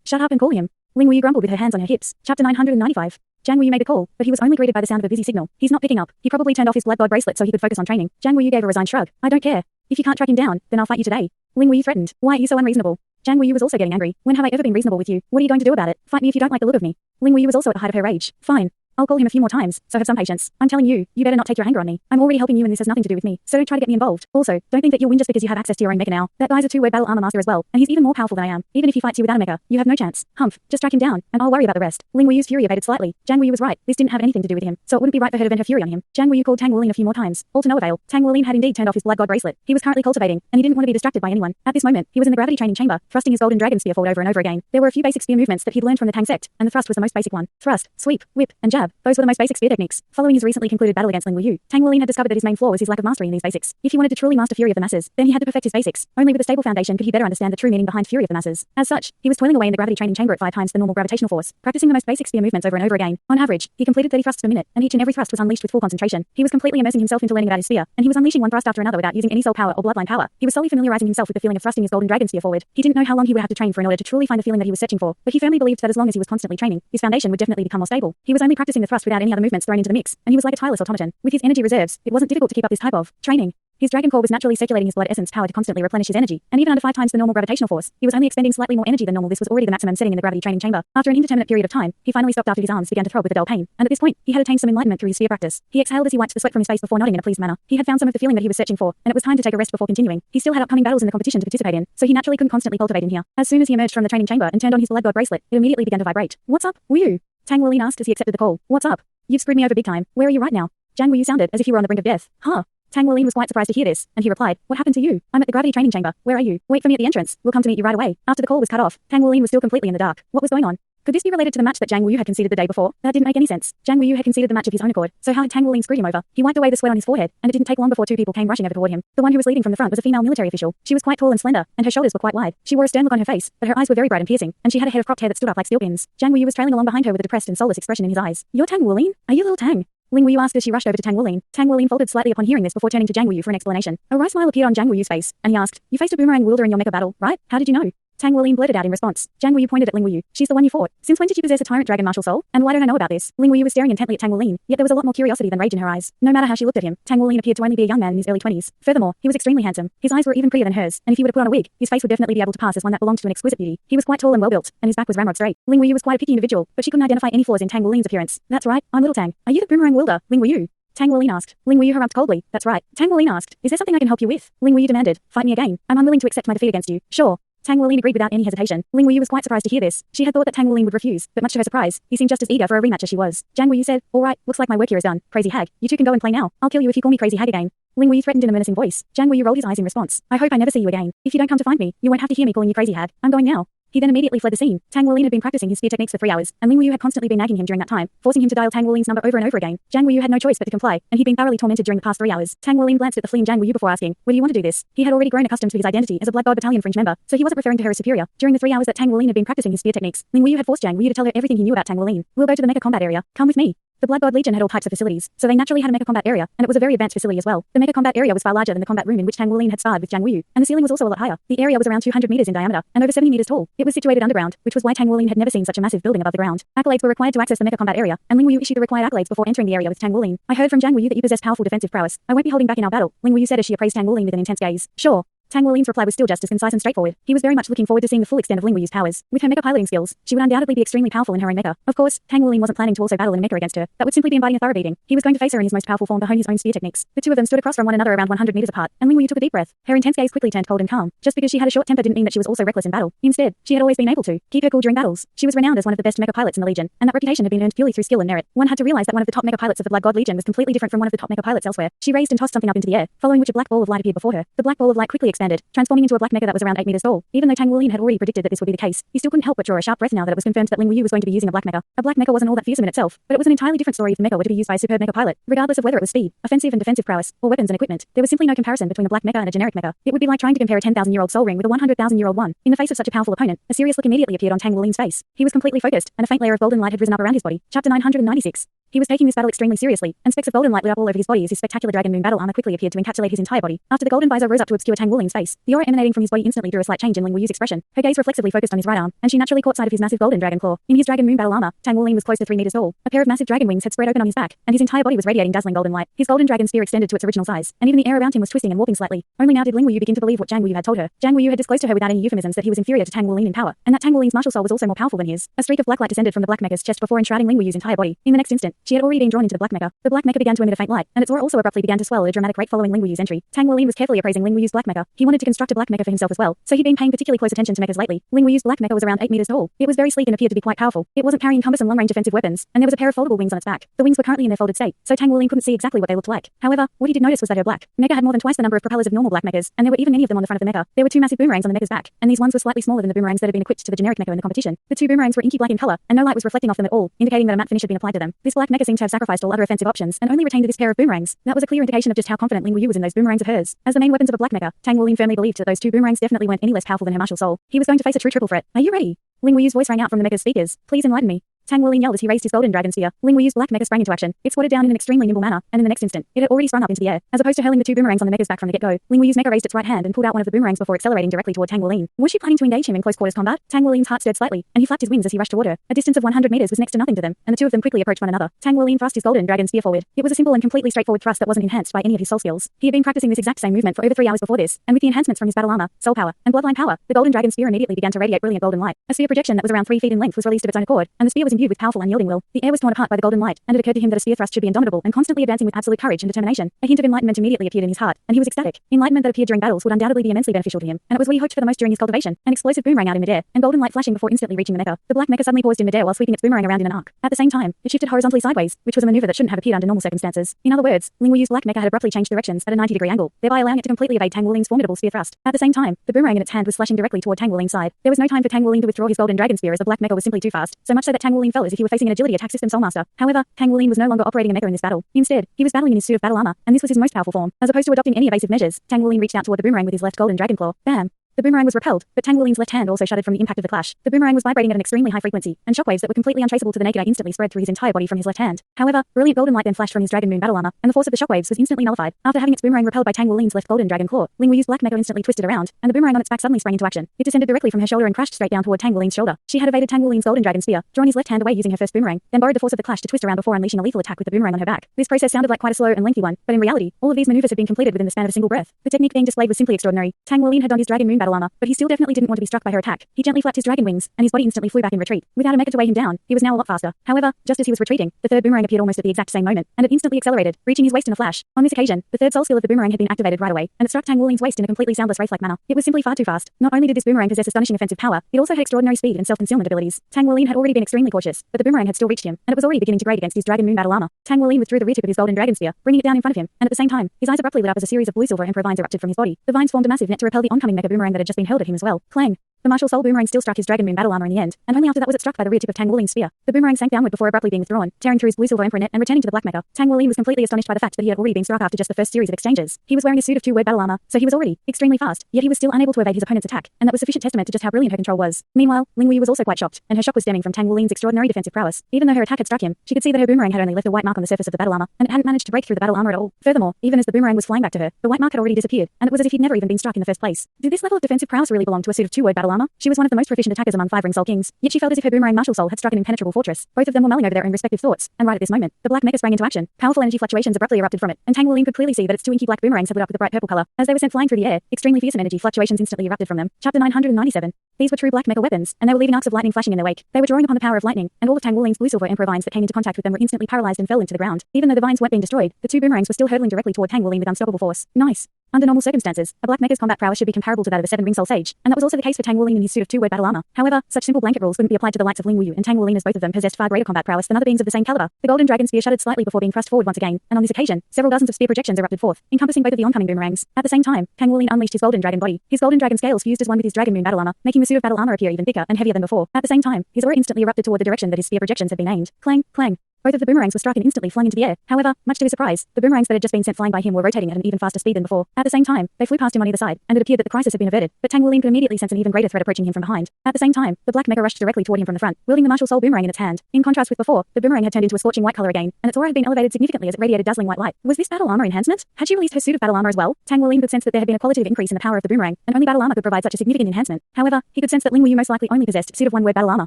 S1: Shut up and call him. Ling Wu grumbled with her hands on her hips. Chapter 995. Jiang Wu made a call, but he was only greeted by the sound of a busy signal. He's not picking up. He probably turned off his blood god bracelet so he could focus on training. Jiang Wu gave a resigned shrug. I don't care. If you can't track him down, then I'll fight you today. Ling Wu threatened. Why are you so unreasonable? Jiang Wu was also getting angry. When have I ever been reasonable with you? What are you going to do about it? Fight me if you don't like the look of me. Ling Wu was also at the height of her rage. Fine. I'll call him a few more times, so have some patience. I'm telling you, you better not take your anger on me. I'm already helping you and this has nothing to do with me, so don't try to get me involved. Also, don't think that you'll win just because you have access to your own mecha now. That guy's a two-word battle armor master as well, and he's even more powerful than I am. Even if he fights you without a mecha, you have no chance. Humph, just track him down, and I'll worry about the rest. Ling Wu's fury abated slightly. Jiang Wu was right. This didn't have anything to do with him, so it wouldn't be right for her to vent her fury on him. Jiang Wu called Tang Wuling a few more times, all to no avail. Tang Wuling had indeed turned off his blood god bracelet. He was currently cultivating, and he didn't want to be distracted by anyone. At this moment, he was in the gravity training chamber, thrusting his golden dragon spear forward over and over again. There were a few basic spear movements that he'd learned from the Tang sect, and the thrust was the most basic one. Thrust, sweep, whip, and jab. Those were the most basic spear techniques. Following his recently concluded battle against Ling Wu, Tang Wuling had discovered that his main flaw was his lack of mastery in these basics. If he wanted to truly master fury of the masses, then he had to perfect his basics. Only with a stable foundation could he better understand the true meaning behind fury of the masses. As such, he was toiling away in the gravity training chamber at 5 times the normal gravitational force, practicing the most basic spear movements over and over again. On average, he completed 30 thrusts per minute, and each and every thrust was unleashed with full concentration. He was completely immersing himself into learning about his spear, and he was unleashing one thrust after another without using any soul power or bloodline power. He was solely familiarizing himself with the feeling of thrusting his golden dragon spear forward. He didn't know how long he would have to train for in order to truly find the feeling that he was searching for, but he firmly believed that as long as he was constantly training, his foundation would definitely become more stable. He was only practicing the thrust without any other movements thrown into the mix, and he was like a tireless automaton. With his energy reserves, it wasn't difficult to keep up this type of training. His dragon core was naturally circulating his blood essence power to constantly replenish his energy, and even under 5 times the normal gravitational force, he was only expending slightly more energy than normal. This was already the maximum setting in the gravity training chamber. After an indeterminate period of time, he finally stopped after his arms began to throb with a dull pain, and at this point, he had attained some enlightenment through his spear practice. He exhaled as he wiped the sweat from his face before nodding in a pleased manner. He had found some of the feeling that he was searching for, and it was time to take a rest before continuing. He still had upcoming battles in the competition to participate in, so he naturally couldn't constantly cultivate in here. As soon as he emerged from the training chamber and turned on his blood god bracelet, it immediately began to vibrate. What's up, Wu? Tang Wuling asked as he accepted the call. What's up? You've screwed me over big time. Where are you right now? Jiang Wu sounded as if he were on the brink of death. Huh? Tang Wuling was quite surprised to hear this, and he replied, what happened to you? I'm at the gravity training chamber. Where are you? Wait for me at the entrance. We'll come to meet you right away. After the call was cut off, Tang Wuling was still completely in the dark. What was going on? Could this be related to the match that Jiang Wu had conceded the day before? That didn't make any sense. Jiang Wu had conceded the match of his own accord, so how had Tang Wuling screwed him over? He wiped away the sweat on his forehead, and it didn't take long before 2 people came rushing over toward him. The one who was leading from the front was a female military official. She was quite tall and slender, and her shoulders were quite wide. She wore a stern look on her face, but her eyes were very bright and piercing, and she had a head of cropped hair that stood up like steel pins. Jiang Wu was trailing along behind her with a depressed and soulless expression in his eyes. You're Tang Wuling? Are you little Tang? Ling Wu asked as she rushed over to Tang Wuling. Tang Wuling folded slightly upon hearing this before turning to Jiang Wu for an explanation. A wry smile appeared on Jiang Wu's face, and he asked, you faced a boomerang wielder in your mecha battle, right? How did you know? Tang Wuling blurted out in response. Jiang Wu pointed at Ling Wu. She's the one you fought. Since when did you possess a tyrant dragon martial soul? And why don't I know about this? Ling Wu was staring intently at Tang Wuling, yet there was a lot more curiosity than rage in her eyes. No matter how she looked at him, Tang Wuling appeared to only be a young man in his early 20s. Furthermore, he was extremely handsome. His eyes were even prettier than hers, and if he were to put on a wig, his face would definitely be able to pass as one that belonged to an exquisite beauty. He was quite tall and well-built, and his back was ramrod straight. Ling Wu was quite a picky individual, but she couldn't identify any flaws in Tang Wuling's appearance. That's right, I'm little Tang. Are you the boomerang wielder, Ling Wu? Tang Wuling asked. Ling Wu harumphed coldly. That's right. Tang Wuling asked. Is there something I can help you with? Ling Wu demanded. Fight me again. I'm unwilling to accept my defeat against you. Sure. Tang Wuling agreed without any hesitation. Ling Wu was quite surprised to hear this. She had thought that Tang Wuling would refuse, but much to her surprise, he seemed just as eager for a rematch as she was. Jiang Wu said, "All right, looks like my work here is done. Crazy hag, you two can go and play now. I'll kill you if you call me crazy hag again." Ling Wu threatened in a menacing voice. Jiang Wu rolled his eyes in response. "I hope I never see you again. If you don't come to find me, you won't have to hear me calling you crazy hag. I'm going now." He then immediately fled the scene. Tang Wuling had been practicing his spear techniques for 3 hours, and Ling Wu had constantly been nagging him during that time, forcing him to dial Tang Wuling's number over and over again. Jiang Wu had no choice but to comply, and he'd been thoroughly tormented during the past 3 hours. Tang Wuling glanced at the fleeing Jiang Wu before asking, "Where do you want to do this?" He had already grown accustomed to his identity as a Blood God Battalion fringe member, so he wasn't referring to her as superior. During the 3 hours that Tang Wuling had been practicing his spear techniques, Ling Wu had forced Jiang Wu to tell her everything he knew about Tang Wuling. "We'll go to the Mecha combat area. Come with me." The Blood God Legion had all types of facilities, so they naturally had a Mecha combat area, and it was a very advanced facility as well. The Mecha combat area was far larger than the combat room in which Tang Wuling had sparred with Jiang Wu, and the ceiling was also a lot higher. The area was around 200 meters in diameter, and over 70 meters tall. It was situated underground, which was why Tang Wuling had never seen such a massive building above the ground. Accolades were required to access the Mecha combat area, and Ling Wu issued the required accolades before entering the area with Tang Wuling. "I heard from Jiang Wu that you possess powerful defensive prowess. I won't be holding back in our battle," Ling Wu said as she appraised Tang Wuling with an intense gaze. "Sure." Tang Wuling's reply was still just as concise and straightforward. He was very much looking forward to seeing the full extent of Ling Wu's powers. With her mecha piloting skills, she would undoubtedly be extremely powerful in her own mecha. Of course, Tang Wuling wasn't planning to also battle in a mecha against her. That would simply be inviting a thorough beating. He was going to face her in his most powerful form to hone his own spear techniques. The two of them stood across from one another around 100 meters apart, and Ling Wu took a deep breath. Her intense gaze quickly turned cold and calm. Just because she had a short temper didn't mean that she was also reckless in battle. Instead, she had always been able to keep her cool during battles. She was renowned as one of the best mecha pilots in the Legion, and that reputation had been earned purely through skill and merit. One had to realize that one of the top mecha pilots of the Blood God Legion was completely different from one of the top mecha pilots elsewhere. She raised and tossed something up into the air, following which a black ball of light appeared before her. The black ball of light quickly expanded, transforming into a black mecha that was around 8 meters tall. Even though Tang Wuling had already predicted that this would be the case, he still couldn't help but draw a sharp breath now that it was confirmed that Ling Wu was going to be using a black mecha. A black mecha wasn't all that fearsome in itself, but it was an entirely different story if the mecha were to be used by a superb mecha pilot. Regardless of whether it was speed, offensive and defensive prowess, or weapons and equipment, there was simply no comparison between a black mecha and a generic mecha. It would be like trying to compare a 10,000-year-old soul ring with a 100,000-year-old one. In the face of such a powerful opponent, a serious look immediately appeared on Tang Wuling's face. He was completely focused, and a faint layer of golden light had risen up around his body. Chapter 996. He was taking this battle extremely seriously, and specks of golden light lit up all over his body as his spectacular dragon moon battle armor quickly appeared to encapsulate his entire body. After the golden visor rose up to obscure Tang Wuling's face, the aura emanating from his body instantly drew a slight change in Ling Wu's expression. Her gaze reflexively focused on his right arm, and she naturally caught sight of his massive golden dragon claw. In his dragon moon battle armor, Tang Wuling was close to 3 meters tall. A pair of massive dragon wings had spread open on his back, and his entire body was radiating dazzling golden light. His golden dragon spear extended to its original size, and even the air around him was twisting and warping slightly. Only now did Ling Wu begin to believe what Jiang Wu had told her. Jiang Wu had disclosed to her without any euphemisms that he was inferior to Tang Wuling in power, and that Tang Wuling's martial soul was also more powerful than his. A streak of black light descended from the black mecha's chest before enshrouding Ling Wu's entire body. In the next instant, she had already been drawn into the black mecha. The black mecha began to emit a faint light, and its aura also abruptly began to swell at a dramatic rate following Ling Wu's entry. Tang Wuling was carefully appraising Ling Wu's black mecha. He wanted to construct a black mecha for himself as well, so he'd been paying particularly close attention to mechas lately. Ling Wu's black mecha was around 8 meters tall. It was very sleek and appeared to be quite powerful. It wasn't carrying cumbersome long-range offensive weapons, and there was a pair of foldable wings on its back. The wings were currently in their folded state, so Tang Wuling couldn't see exactly what they looked like. However, what he did notice was that her black mecha had more than twice the number of propellers of normal black mechas, and there were even many of them on the front of the mecha. There were 2 massive boomerangs on the mecha's back, and these ones were slightly smaller than the boomerangs that had been equipped to the generic mecha in the competition. The 2 boomerangs were inky black in color, and no light was reflecting off them at all, indicating that a matte finish had been applied to them. This black mecha seemed to have sacrificed all other offensive options and only retained this pair of boomerangs. That was a clear indication of just how confident Ling Wu was in those boomerangs of hers. As the main weapons of a black mecha, Tang Wuling firmly believed that those 2 boomerangs definitely weren't any less powerful than her martial soul. He was going to face a true triple threat. "Are you ready?" Ling Wu's voice rang out from the mecha's speakers. "Please enlighten me." Tang Wuling yelled as he raised his golden dragon spear. Ling Wu's black mecha sprang into action. It squatted down in an extremely nimble manner, and in the next instant, it had already sprung up into the air. As opposed to hurling the 2 boomerangs on the mecha's back from the get-go, Ling Wu's mecha raised its right hand and pulled out one of the boomerangs before accelerating directly toward Tang Wuling. Was she planning to engage him in close quarters combat? Tang Wuling's heart stirred slightly, and he flapped his wings as he rushed toward her. A distance of 100 meters was next to nothing to them, and the two of them quickly approached one another. Tang Wuling thrust his golden dragon spear forward. It was a simple and completely straightforward thrust that wasn't enhanced by any of his soul skills. He had been practicing this exact same movement for over 3 hours before this, and with the enhancements from his battle armor, soul power, and bloodline power, the golden dragon spear immediately began to radiate brilliant golden light. A spear projection that was around 3 feet in length was released of its own accord, and the spear was imbued with powerful unyielding will. The air was torn apart by the golden light, and it occurred to him that a spear thrust should be indomitable and constantly advancing with absolute courage and determination. A hint of enlightenment immediately appeared in his heart, and he was ecstatic. Enlightenment that appeared during battles would undoubtedly be immensely beneficial to him, and it was what he hoped for the most during his cultivation. An explosive boomerang out in midair, and golden light flashing before instantly reaching the mecha. The black mecha suddenly paused in midair while sweeping its boomerang around in an arc. At the same time, it shifted horizontally sideways, which was a maneuver that shouldn't have appeared under normal circumstances. In other words, Ling Wu's black mecha had abruptly changed directions at a 90-degree angle, thereby allowing it to completely evade Tang Wuling's formidable spear thrust. At the same time, the boomerang in its hand was slashing directly toward Tang Wuling's side. There was no time for Tang Wuling to withdraw his golden dragon spear as the black mecha was simply too fast, so much so that Tang Wuling fell as if he were facing an agility attack system soulmaster. However, Tang Wuling was no longer operating a mecha in this battle. Instead, he was battling in his suit of battle armor, and this was his most powerful form. As opposed to adopting any evasive measures, Tang Wuling reached out toward the boomerang with his left golden dragon claw. Bam! The boomerang was repelled, but Tang Wuling's left hand also shuddered from the impact of the clash. The boomerang was vibrating at an extremely high frequency, and shockwaves that were completely untraceable to the naked eye instantly spread through his entire body from his left hand. However, brilliant golden light then flashed from his dragon moon battle armor, and the force of the shockwaves was instantly nullified. After having its boomerang repelled by Tang Wuling's left golden dragon claw, Ling Wu's black mecha instantly twisted around, and the boomerang on its back suddenly sprang into action. It descended directly from her shoulder and crashed straight down toward Tang Wuling's shoulder. She had evaded Tang Wuling's golden dragon spear, drawn his left hand away using her first boomerang, then borrowed the force of the clash to twist around before unleashing a lethal attack with the boomerang on her back. This process sounded like quite a slow and lengthy one, but in reality, all of these maneuvers had been completed within the span of a single breath. The technique being displayed was simply extraordinary. Tang Wuling had donned his dragon moon battle armor, but he still definitely didn't want to be struck by her attack. He gently flapped his dragon wings, and his body instantly flew back in retreat. Without a mecha to weigh him down, he was now a lot faster. However, just as he was retreating, the third boomerang appeared almost at the exact same moment, and it instantly accelerated, reaching his waist in a flash. On this occasion, the third soul skill of the boomerang had been activated right away, and it struck Tang Wulin's waist in a completely soundless wraith-like manner. It was simply far too fast. Not only did this boomerang possess astonishing offensive power, it also had extraordinary speed and self-concealment abilities. Tang Wulin had already been extremely cautious, but the boomerang had still reached him, and it was already beginning to grade against his dragon moon battle armor. Tang Wulin withdrew the rear tip of his golden dragon spear, bringing it down in front of him, and at the same time, his eyes abruptly lit up as a series of blue-silver emperor vines erupted from his body. The vines formed a massive net to repel the oncoming mecha boomerang that had just been hurled at him as well. Clang! The martial soul boomerang still struck his dragon moon battle armor in the end, and only after that was it struck by the rear tip of Tang Wulin's spear. The boomerang sank downward before abruptly being withdrawn, tearing through his blue-silver emperor net and returning to the black mecha. Tang Wulin was completely astonished by the fact that he had already been struck after just the first series of exchanges. He was wearing a suit of two-word battle armor, so he was already extremely fast, yet he was still unable to evade his opponent's attack, and that was sufficient testament to just how brilliant her control was. Meanwhile, Ling Wu was also quite shocked, and her shock was stemming from Tang Wulin's extraordinary defensive prowess. Even though her attack had struck him, she could see that her boomerang had only left a white mark on the surface of the battle armor, and it hadn't managed to break through the battle armor at all. Furthermore, even as the boomerang was flying back to her, the white mark had already disappeared, and it was as if he'd never even been struck in the first place. Did this level of defensive prowess really belong to a suit of two-word battle armor? She was one of the most proficient attackers among 5 ring soul kings, yet she felt as if her boomerang martial soul had struck an impenetrable fortress. Both of them were mulling over their own respective thoughts, and right at this moment, the black mecha sprang into action. Powerful energy fluctuations abruptly erupted from it, and Tang Wulin could clearly see that its two inky black boomerangs had lit up with a bright purple color. As they were sent flying through the air, extremely fearsome energy fluctuations instantly erupted from them. Chapter 997. These were true black mecha weapons, and they were leaving arcs of lightning flashing in their wake. They were drawing upon the power of lightning, and all of Tang Wulin's blue-silver emperor vines that came into contact with them were instantly paralyzed and fell into the ground. Even though the vines weren't being destroyed, the two boomerangs were still hurtling directly toward Tang Wulin with unstoppable force. Nice. Under normal circumstances, a black mecha's combat prowess should be comparable to that of a 7 ring soul sage, and that was also the case for Tang Wulin in his suit of two-word battle armor. However, such simple blanket rules wouldn't be applied to the likes of Ling Wu and Tang Wulin, as both of them possessed far greater combat prowess than other beings of the same caliber. The golden dragon spear shuddered slightly before being thrust forward once again, and on this occasion, several dozens of spear projections erupted forth, encompassing both of the oncoming boomerangs. At the same time, Tang Wulin unleashed his golden dragon body. His golden dragon scales fused as one with his dragon moon battle armor, making the suit of battle armor appear even thicker and heavier than before. At the same time, his aura instantly erupted toward the direction that his spear projections had been aimed. Clang, clang. Both of the boomerangs were struck and instantly flung into the air. However, much to his surprise, the boomerangs that had just been sent flying by him were rotating at an even faster speed than before. At the same time, they flew past him on either side, and it appeared that the crisis had been averted, but Tang Wulin could immediately sense an even greater threat approaching him from behind. At the same time, the black mecha rushed directly toward him from the front, wielding the martial soul boomerang in its hand. In contrast with before, the boomerang had turned into a scorching white color again, and its aura had been elevated significantly as it radiated dazzling white light. Was this battle armor enhancement? Had she released her suit of battle armor as well? Tang Wulin could sense that there had been a qualitative increase in the power of the boomerang, and only battle armor could provide such a significant enhancement. However, he could sense that Ling Wu most likely only possessed suit of one-word battle armor.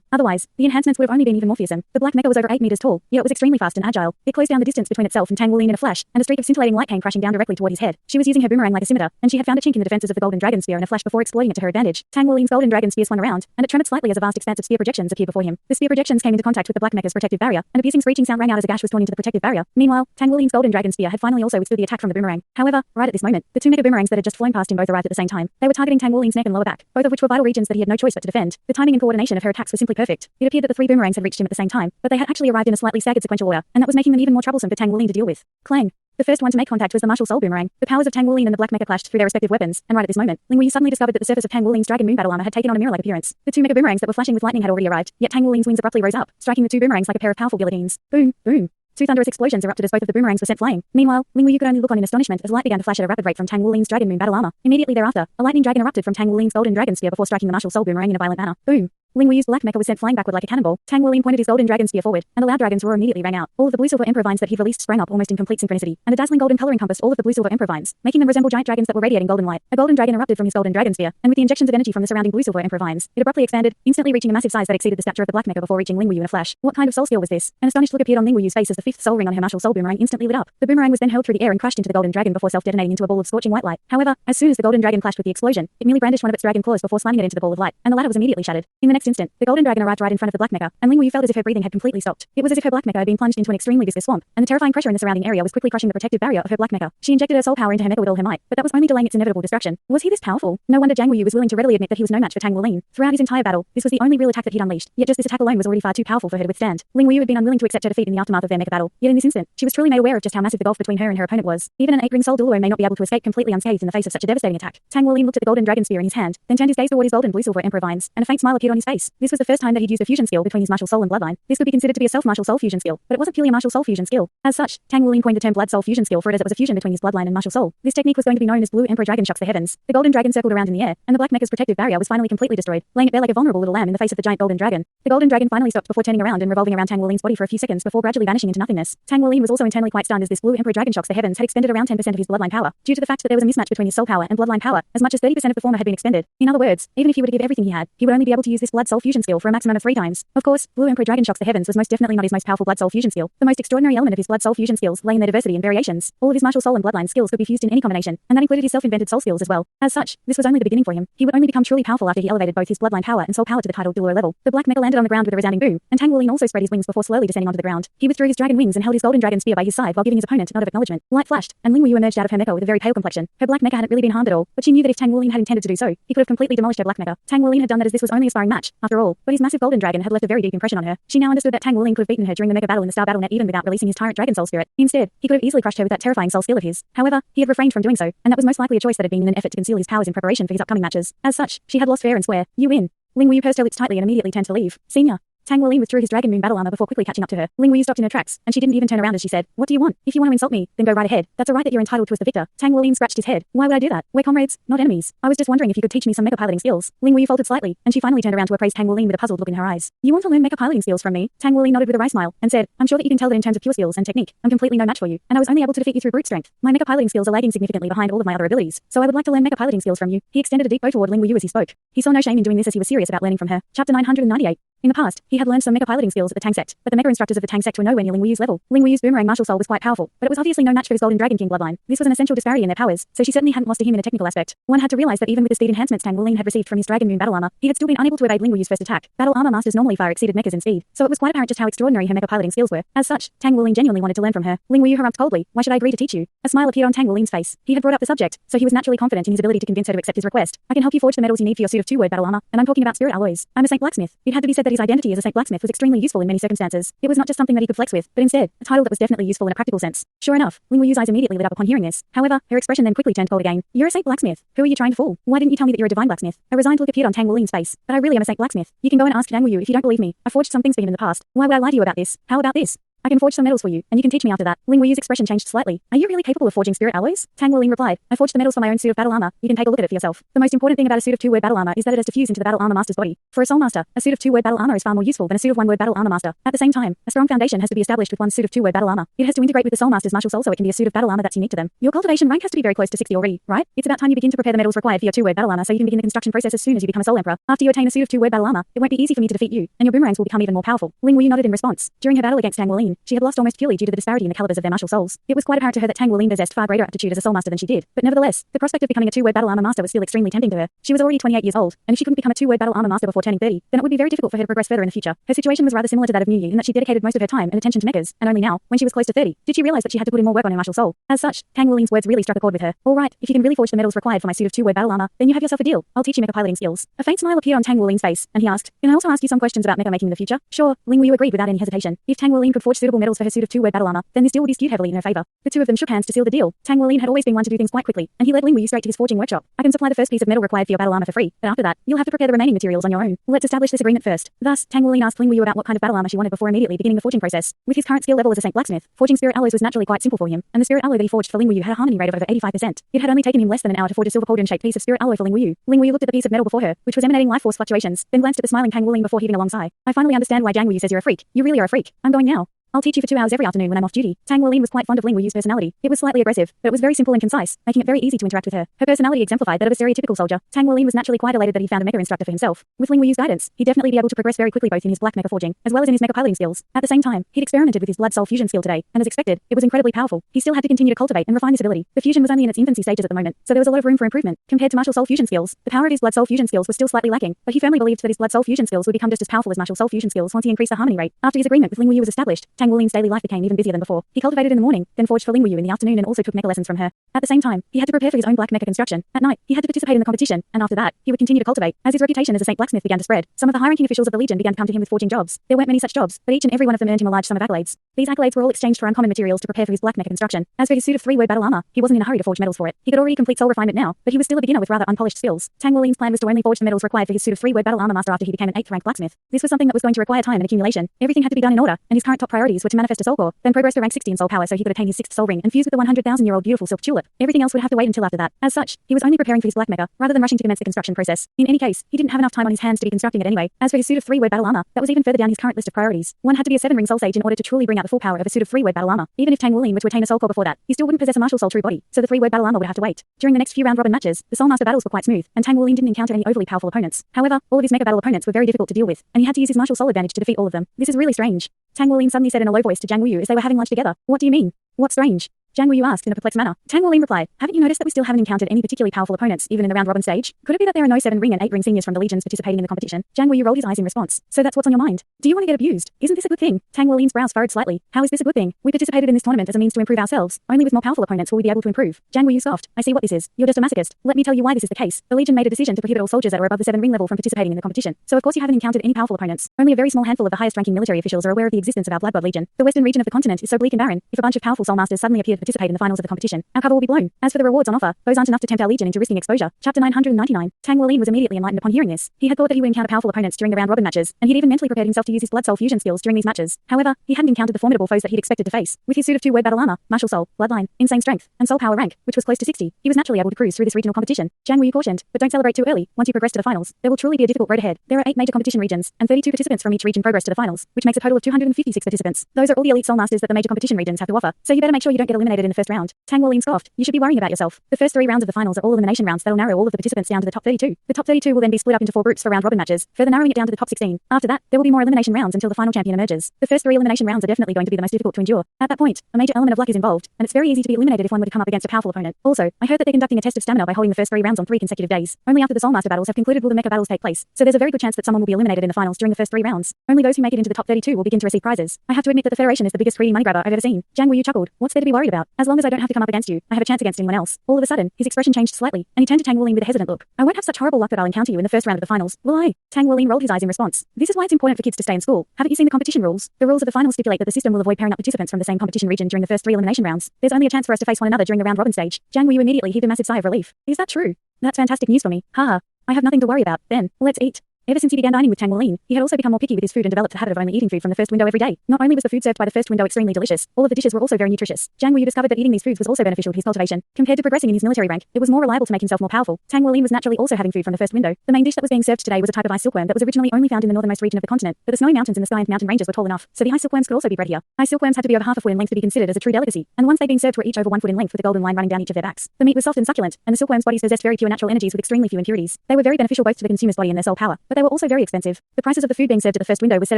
S1: Otherwise, the enhancements would have only been even more fearsome. The black mecha was over 8 meters tall, yet it was extremely fast and agile. It closed down the distance between itself and Tang Wulin in a flash, and a streak of scintillating light came crashing down directly toward his head. She was using her boomerang like a scimitar, and she had found a chink in the defenses of the golden dragon spear in a flash before exploiting it to her advantage. Tang Wulin's golden dragon spear swung around, and it trembled slightly as a vast expanse of spear projections appeared before him. The spear projections came into contact with the black mecha's protective barrier, and a piercing screeching sound rang out as a gash was torn into the protective barrier. Meanwhile, Tang Wulin's golden dragon spear had finally also withstood the attack from the boomerang. However, right at this moment, the two mecha boomerangs that had just flown past him both arrived at the same time. They were targeting Tang Wulin's neck and lower back, both of which were vital regions that he had no choice but to defend. The timing and coordination of her attacks were simply perfect. It appeared that the 3 boomerangs had reached him at the same time, but they had actually arrived in a slightly staggered sequential order, and that was making them even more troublesome for Tang Wulin to deal with. Clang. The first one to make contact was the martial soul boomerang. The powers of Tang Wulin and the black mecha clashed through their respective weapons, and right at this moment, Ling Wu suddenly discovered that the surface of Tang Wulin's dragon moon battle armor had taken on a mirror-like appearance. The 2 mecha boomerangs that were flashing with lightning had already arrived, yet Tang Wulin's wings abruptly rose up, striking the 2 boomerangs like a pair of powerful guillotines. Boom, boom. 2 thunderous explosions erupted as both of the boomerangs were sent flying. Meanwhile, Ling Wu could only look on in astonishment as light began to flash at a rapid rate from Tang Wulin's dragon moon battle armor. Immediately thereafter, a lightning dragon erupted from Tang Wulin's golden dragon spear before striking the martial soul boomerang in a violent manner. Boom. Ling Wu's black mecha was sent flying backward like a cannonball. Tang Wulin pointed his golden dragon spear forward, and a loud dragon's roar immediately rang out. All of the blue-silver emperor vines that he'd released sprang up almost in complete synchronicity, and a dazzling golden color encompassed all of the blue-silver emperor vines, making them resemble giant dragons that were radiating golden light. A golden dragon erupted from his golden dragon spear, and with the injections of energy from the surrounding blue-silver emperor vines, it abruptly expanded, instantly reaching a massive size that exceeded the stature of the black mecha before reaching Ling Wu in a flash. What kind of soul skill was this? An astonished look appeared on Ling Wu's face as the 5th soul ring on her martial soul boomerang instantly lit up. The boomerang was then hurled through the air and crashed into the golden dragon before self-detonating into a ball of scorching white light. However, as soon as the golden dragon clashed with the explosion, it merely brandished one of its dragon claws before slamming it into the ball of light, and the latter was immediately shattered. In the next instant, the golden dragon arrived right in front of the black mecha, and Ling Wu felt as if her breathing had completely stopped. It was as if her black mecha had been plunged into an extremely viscous swamp, and the terrifying pressure in the surrounding area was quickly crushing the protective barrier of her black mecha. She injected her soul power into her mecha with all her might, but that was only delaying its inevitable destruction. Was he this powerful? No wonder Jiang Wuyu was willing to readily admit that he was no match for Tang Wulin. Throughout his entire battle, this was the only real attack that he'd unleashed, yet just this attack alone was already far too powerful for her to withstand. Ling Wu had been unwilling to accept her defeat in the aftermath of their mecha battle, yet in this instant, she was truly made aware of just how massive the gulf between her and her opponent was. Even an 8-ring soul Douluo may not be able to escape completely unscathed in the face of such a devastating attack. Tang Wulin looked at the golden dragon spear in his hand, then turned his gaze toward his golden blue-silver emperor vines, and a faint smile appeared on his face. This was the first time that he'd used a fusion skill between his martial soul and bloodline. This could be considered to be a self-martial soul fusion skill, but it wasn't purely a martial soul fusion skill. As such, Tang Wulin coined the term blood soul fusion skill for it as it was a fusion between his bloodline and martial soul. This technique was going to be known as Blue Emperor Dragon Shocks the Heavens. The golden dragon circled around in the air, and the black mecha's protective barrier was finally completely destroyed, laying it bare like a vulnerable little lamb in the face of the giant golden dragon. The golden dragon finally stopped before turning around and revolving around Tang Wulin's body for a few seconds before gradually vanishing into nothingness. Tang Wulin was also internally quite stunned as this Blue Emperor Dragon Shocks the Heavens had expended around 10% of his bloodline power, due to the fact that there was a mismatch between his soul power and bloodline power. As much as 30% of the former had been expended. In other words, even if he were to give everything he had, he would only be able to use this blood soul fusion skill for a maximum of 3 times. Of course, Blue Emperor Dragon Shocks the Heavens was most definitely not his most powerful blood soul fusion skill. The most extraordinary element of his blood soul fusion skills lay in their diversity and variations. All of his martial soul and bloodline skills could be fused in any combination, and that included his self-invented soul skills as well. As such, this was only the beginning for him. He would only become truly powerful after he elevated both his bloodline power and soul power to the titled Douluo level. The black mecha landed on the ground with a resounding boom, and Tang Wuling also spread his wings before slowly descending onto the ground. He withdrew his dragon wings and held his golden dragon spear by his side while giving his opponent a nod of acknowledgement. Light flashed, and Ling Wu emerged out of her mecha with a very pale complexion. Her black mecha hadn't really been harmed at all, but she knew that if Tang Wuling had intended to do so, he could have completely demolished her black mecha. Tang Wuling had done that as this was only a sparring match, after all, but his massive golden dragon had left a very deep impression on her. She now understood that Tang Wuling could have beaten her during the mega battle in the Star Battle Net even without releasing his tyrant dragon soul spirit. Instead, he could have easily crushed her with that terrifying soul skill of his. However, he had refrained from doing so, and that was most likely a choice that had been in an effort to conceal his powers in preparation for his upcoming matches. As such, she had lost fair and square. You win. Ling Wu pursed her lips tightly and immediately turned to leave. Senior. Tang Wuling withdrew his dragon moon battle armor before quickly catching up to her. Ling Wu stopped in her tracks, and she didn't even turn around as she said, "What do you want? If you want to insult me, then go right ahead. That's a right that you're entitled to as the victor." Tang Wuling scratched his head. "Why would I do that? We're comrades, not enemies. I was just wondering if you could teach me some mecha piloting skills." Ling Wu faltered slightly, and she finally turned around to appraise Tang Wuling with a puzzled look in her eyes. "You want to learn mecha piloting skills from me?" Tang Wuling nodded with a wry smile, and said, "I'm sure that you can tell that in terms of pure skills and technique, I'm completely no match for you, and I was only able to defeat you through brute strength. My mecha piloting skills are lagging significantly behind all of my other abilities, so I would like to learn mecha piloting skills from you." He extended a deep bow toward Ling Wu as he spoke. He saw no shame in doing this as he was serious about learning from her. Chapter 998. In the past, he had learned some mecha piloting skills at the Tang sect, but the mecha instructors of the Tang sect were nowhere near Ling Wu's level. Ling Wu's boomerang martial soul was quite powerful, but it was obviously no match for his golden dragon king bloodline. This was an essential disparity in their powers, so she certainly hadn't lost to him in a technical aspect. One had to realize that even with the speed enhancements Tang Wuling had received from his dragon moon battle armor, he had still been unable to evade Ling Wu's first attack. Battle armor masters normally far exceeded mechas in speed, so it was quite apparent just how extraordinary her mecha piloting skills were. As such, Tang Wuling genuinely wanted to learn from her. Ling Wu harumphed coldly. "Why should I agree to teach you?" A smile appeared on Tang Wuling's face. He had brought up the subject, so he was naturally confident in his ability to convince her to accept his request. "I can help you forge the metals you need for your suit of two-word battle armor, and I'm talking about spirit alloys. I'm a saint blacksmith." It had to be said that his identity as a saint blacksmith was extremely useful in many circumstances. It was not just something that he could flex with, but instead, a title that was definitely useful in a practical sense. Sure enough, Ling Wu's eyes immediately lit up upon hearing this. However, her expression then quickly turned cold again. "You're a saint blacksmith. Who are you trying to fool? Why didn't you tell me that you're a divine blacksmith?" A resigned look appeared on Tang Wuling's face. "But I really am a saint blacksmith. You can go and ask Tang Wu if you don't believe me. I forged some things for him in the past. Why would I lie to you about this? How about this? I can forge some metals for you, and you can teach me after that." Ling Wu's expression changed slightly. "Are you really capable of forging spirit alloys?" Tang Wuling replied, "I forged the metals for my own suit of battle armor. You can take a look at it for yourself. The most important thing about a suit of two-word battle armor is that it has to fuse into the battle armor master's body. For a soul master, a suit of two-word battle armor is far more useful than a suit of one-word battle armor master. At the same time, a strong foundation has to be established with one suit of two-word battle armor. It has to integrate with the soul master's martial soul so it can be a suit of battle armor that's unique to them. Your cultivation rank has to be very close to 60 already, right? It's about time you begin to prepare the metals required for your two-word battle armor so you can begin the construction process as soon as you become a soul emperor. After you attain a suit of two-word battle armor, it won't be easy for me to defeat you, and your boomerangs will become even more powerful." Ling Wu nodded in response. During her battle against Tang Wuling, she had lost almost purely due to the disparity in the calibers of their martial souls. It was quite apparent to her that Tang Wuling possessed far greater aptitude as a soul master than she did, but nevertheless, the prospect of becoming a two-word battle armor master was still extremely tempting to her. She was already 28 years old, and if she couldn't become a two-word battle armor master before turning 30, then it would be very difficult for her to progress further in the future. Her situation was rather similar to that of Mu Yi in that she dedicated most of her time and attention to mechas, and only now, when she was close to 30, did she realize that she had to put in more work on her martial soul. As such, Tang Wuling's words really struck a chord with her. "All right, if you can really forge the metals required for my suit of two-word battle armor, then you have yourself a deal. I'll teach you mecha piloting skills." A faint smile appeared on Tang Wuling's face, and he asked, "Can I also ask you some questions about mecha making in the future?" "Sure." Ling Wu agreed without any hesitation. If Tang Wuling could forge suitable metals for her suit of two-word battle armor, then this deal would be skewed heavily in her favor. The two of them shook hands to seal the deal. Tang Wuling had always been one to do things quite quickly, and he led Ling Wu straight to his forging workshop. "I can supply the first piece of metal required for your battle armor for free, but after that, you'll have to prepare the remaining materials on your own. Let's establish this agreement first." Thus, Tang Wuling asked Ling Wu about what kind of battle armor she wanted before immediately beginning the forging process. With his current skill level as a saint blacksmith, forging spirit alloys was naturally quite simple for him, and the spirit alloy that he forged for Ling Wu had a harmony rate of over 85%. It had only taken him less than an hour to forge a silver pauldron-shaped piece of spirit alloy for Ling Wu. Ling Wu looked at the piece of metal before her, which was emanating life force fluctuations, then glanced at the smiling Tang Wuling before heaving a long sigh. "I finally understand why Jiang Wu says you're a freak. You really are a freak. I'm going now. I'll teach you for 2 hours every afternoon when I'm off duty." Tang Wuling was quite fond of Ling Wu's personality. It was slightly aggressive, but it was very simple and concise, making it very easy to interact with her. Her personality exemplified that of a stereotypical soldier. Tang Wuling was naturally quite elated that he found a mecha instructor for himself. With Ling Wu's guidance, he'd definitely be able to progress very quickly both in his black mecha forging, as well as in his mecha piloting skills. At the same time, he'd experimented with his blood soul fusion skill today, and as expected, it was incredibly powerful. He still had to continue to cultivate and refine this ability. The fusion was only in its infancy stages at the moment, so there was a lot of room for improvement. Compared to martial soul fusion skills, the power of his blood soul fusion skills was still slightly lacking, but he firmly believed that his blood soul fusion skills would become just as powerful as martial soul fusion skills once he increased the harmony rate. After his agreement with Ling Wu was established, Tang Wuling's daily life became even busier than before. He cultivated in the morning, then forged for Ling Wu in the afternoon and also took mecha lessons from her. At the same time, he had to prepare for his own black mecha construction. At night, he had to participate in the competition, and after that, he would continue to cultivate. As his reputation as a saint blacksmith began to spread, some of the high-ranking officials of the Legion began to come to him with forging jobs. There weren't many such jobs, but each and every one of them earned him a large sum of accolades. These accolades were all exchanged for uncommon materials to prepare for his black mecha construction. As for his suit of three-word battle armor, he wasn't in a hurry to forge metals for it. He could already complete soul refinement now, but he was still a beginner with rather unpolished skills. Tang Wuling's plan was to only forge the metals required for his suit of three-word battle armor master after he became an 8th rank blacksmith. This was something that was going to require time and accumulation. Everything had to be done in order, and his current top priority priorities were to manifest a soul core, then progress to rank 60 in soul power so he could attain his 6th soul ring and fuse with the 100,000-year-old beautiful silk tulip. Everything else would have to wait until after that. As such, he was only preparing for his black mecha, rather than rushing to commence the construction process. In any case, he didn't have enough time on his hands to be constructing it anyway. As for his suit of 3-word battle armor, that was even further down his current list of priorities. One had to be a 7-ring soul sage in order to truly bring out the full power of a suit of 3-word battle armor. Even if Tang Wulin were to attain a soul core before that, he still wouldn't possess a martial soul true body, so the 3-word battle armor would have to wait. During the next few round-robin matches, the Soul Master battles were quite smooth, and Tang Wulin didn't encounter any overly powerful opponents. However, all of his mecha battle opponents were very difficult to deal with, and he had to use his martial soul advantage to defeat all of them. This is really strange. Tang Wulin suddenly said in a low voice to Jiang Wuyu as they were having lunch together. What do you mean? What's strange? Jiang Wuyu asked in a perplexed manner. Tang Wulin replied, haven't you noticed that we still haven't encountered any particularly powerful opponents, even in the round-robin stage? Could it be that there are no 7-ring and 8-ring seniors from the legions participating in the competition? Jiang Wuyu rolled his eyes in response. So that's what's on your mind. Do you want to get abused? Isn't this a good thing? Tang Wulin's brows furrowed slightly. How is this a good thing? We participated in this tournament as a means to improve ourselves. Only with more powerful opponents will we be able to improve. Jiang Wuyu scoffed. I see what this is. You're just a masochist. Let me tell you why this is the case. The legion made a decision to prohibit all soldiers that are above the 7-ring level from participating in the competition. So of course you haven't encountered any powerful opponents. Only a very small handful of the highest-ranking military officials are aware of the existence of our Blood Legion. The western region of the continent is so bleak and barren. If a bunch of powerful soul masters suddenly appear to participate in the finals of the competition, our cover will be blown. As for the rewards on offer, those aren't enough to tempt our legion into risking exposure. Chapter 999. Tang Wulin was immediately enlightened upon hearing this. He had thought that he would encounter powerful opponents during the round-robin matches, and he'd even mentally prepared himself to use his blood soul fusion skills during these matches. However, he hadn't encountered the formidable foes that he'd expected to face. With his suit of 2-word battle armor, martial soul, bloodline, insane strength, and soul power rank, which was close to 60, he was naturally able to cruise through this regional competition. Jiang Wuyu cautioned, but don't celebrate too early. Once you progress to the finals, there will truly be a difficult road ahead. There are 8 major competition regions, and 32 participants from each region progress to the finals, which makes a total of 256 participants. Those are all the elite soul masters that the major competition regions have to offer, so you better make sure you don't get eliminated in the first round. Tang Wulin scoffed. You should be worrying about yourself. The first 3 rounds of the finals are all elimination rounds that'll narrow all of the participants down to the top 32. The top 32 will then be split up into 4 groups for round-robin matches, further narrowing it down to the top 16. After that, there will be more elimination rounds until the final champion emerges. The first 3 elimination rounds are definitely going to be the most difficult to endure. At that point, a major element of luck is involved, and it's very easy to be eliminated if one were to come up against a powerful opponent. Also, I heard that they're conducting a test of stamina by holding the first 3 rounds on 3 consecutive days. Only after the Soul Master battles have concluded will the Mecha battles take place, so there's a very good chance that someone will be eliminated in the finals during the first 3 rounds. Only those who make it into the top 32 will begin to receive prizes. I have to admit that the Federation is the biggest greedy money grabber I've ever seen. Jiang Wuyu chuckled. What's there to be worried about? As long as I don't have to come up against you, I have a chance against anyone else. All of a sudden, his expression changed slightly, and he turned to Tang Wulin with a hesitant look. I won't have such horrible luck that I'll encounter you in the first round of the finals, will I? Tang Wulin rolled his eyes in response. This is why it's important for kids to stay in school. Haven't you seen the competition rules? The rules of the finals stipulate that the system will avoid pairing up participants from the same competition region during the first 3 elimination rounds. There's only a chance for us to face one another during the round-robin stage. Jiang Wuyu immediately heaved a massive sigh of relief. Is that true? That's fantastic news for me. Haha. I have nothing to worry about. Then, let's eat. Ever since he began dining with Tang Wulin, he had also become more picky with his food and developed the habit of only eating food from the first window every day. Not only was the food served by the first window extremely delicious, all of the dishes were also very nutritious. Jiang Wuyu discovered that eating these foods was also beneficial to his cultivation. Compared to progressing in his military rank, it was more reliable to make himself more powerful. Tang Wulin was naturally also having food from the first window. The main dish that was being served today was a type of ice silkworm that was originally only found in the northernmost region of the continent, but the snowy mountains in the sky and mountain ranges were tall enough, so the ice silkworms could also be bred here. Ice silkworms had to be over half a foot in length to be considered as a true delicacy, and the ones they being served were each over 1 foot in length with a golden line running down each of their backs. The meat was soft and succulent, and the silkworms' bodies possessed very pure natural energies with extremely few impurities. They were very beneficial both to the consumer's body and their soul power, but they were also very expensive. The prices of the food being served at the first window was set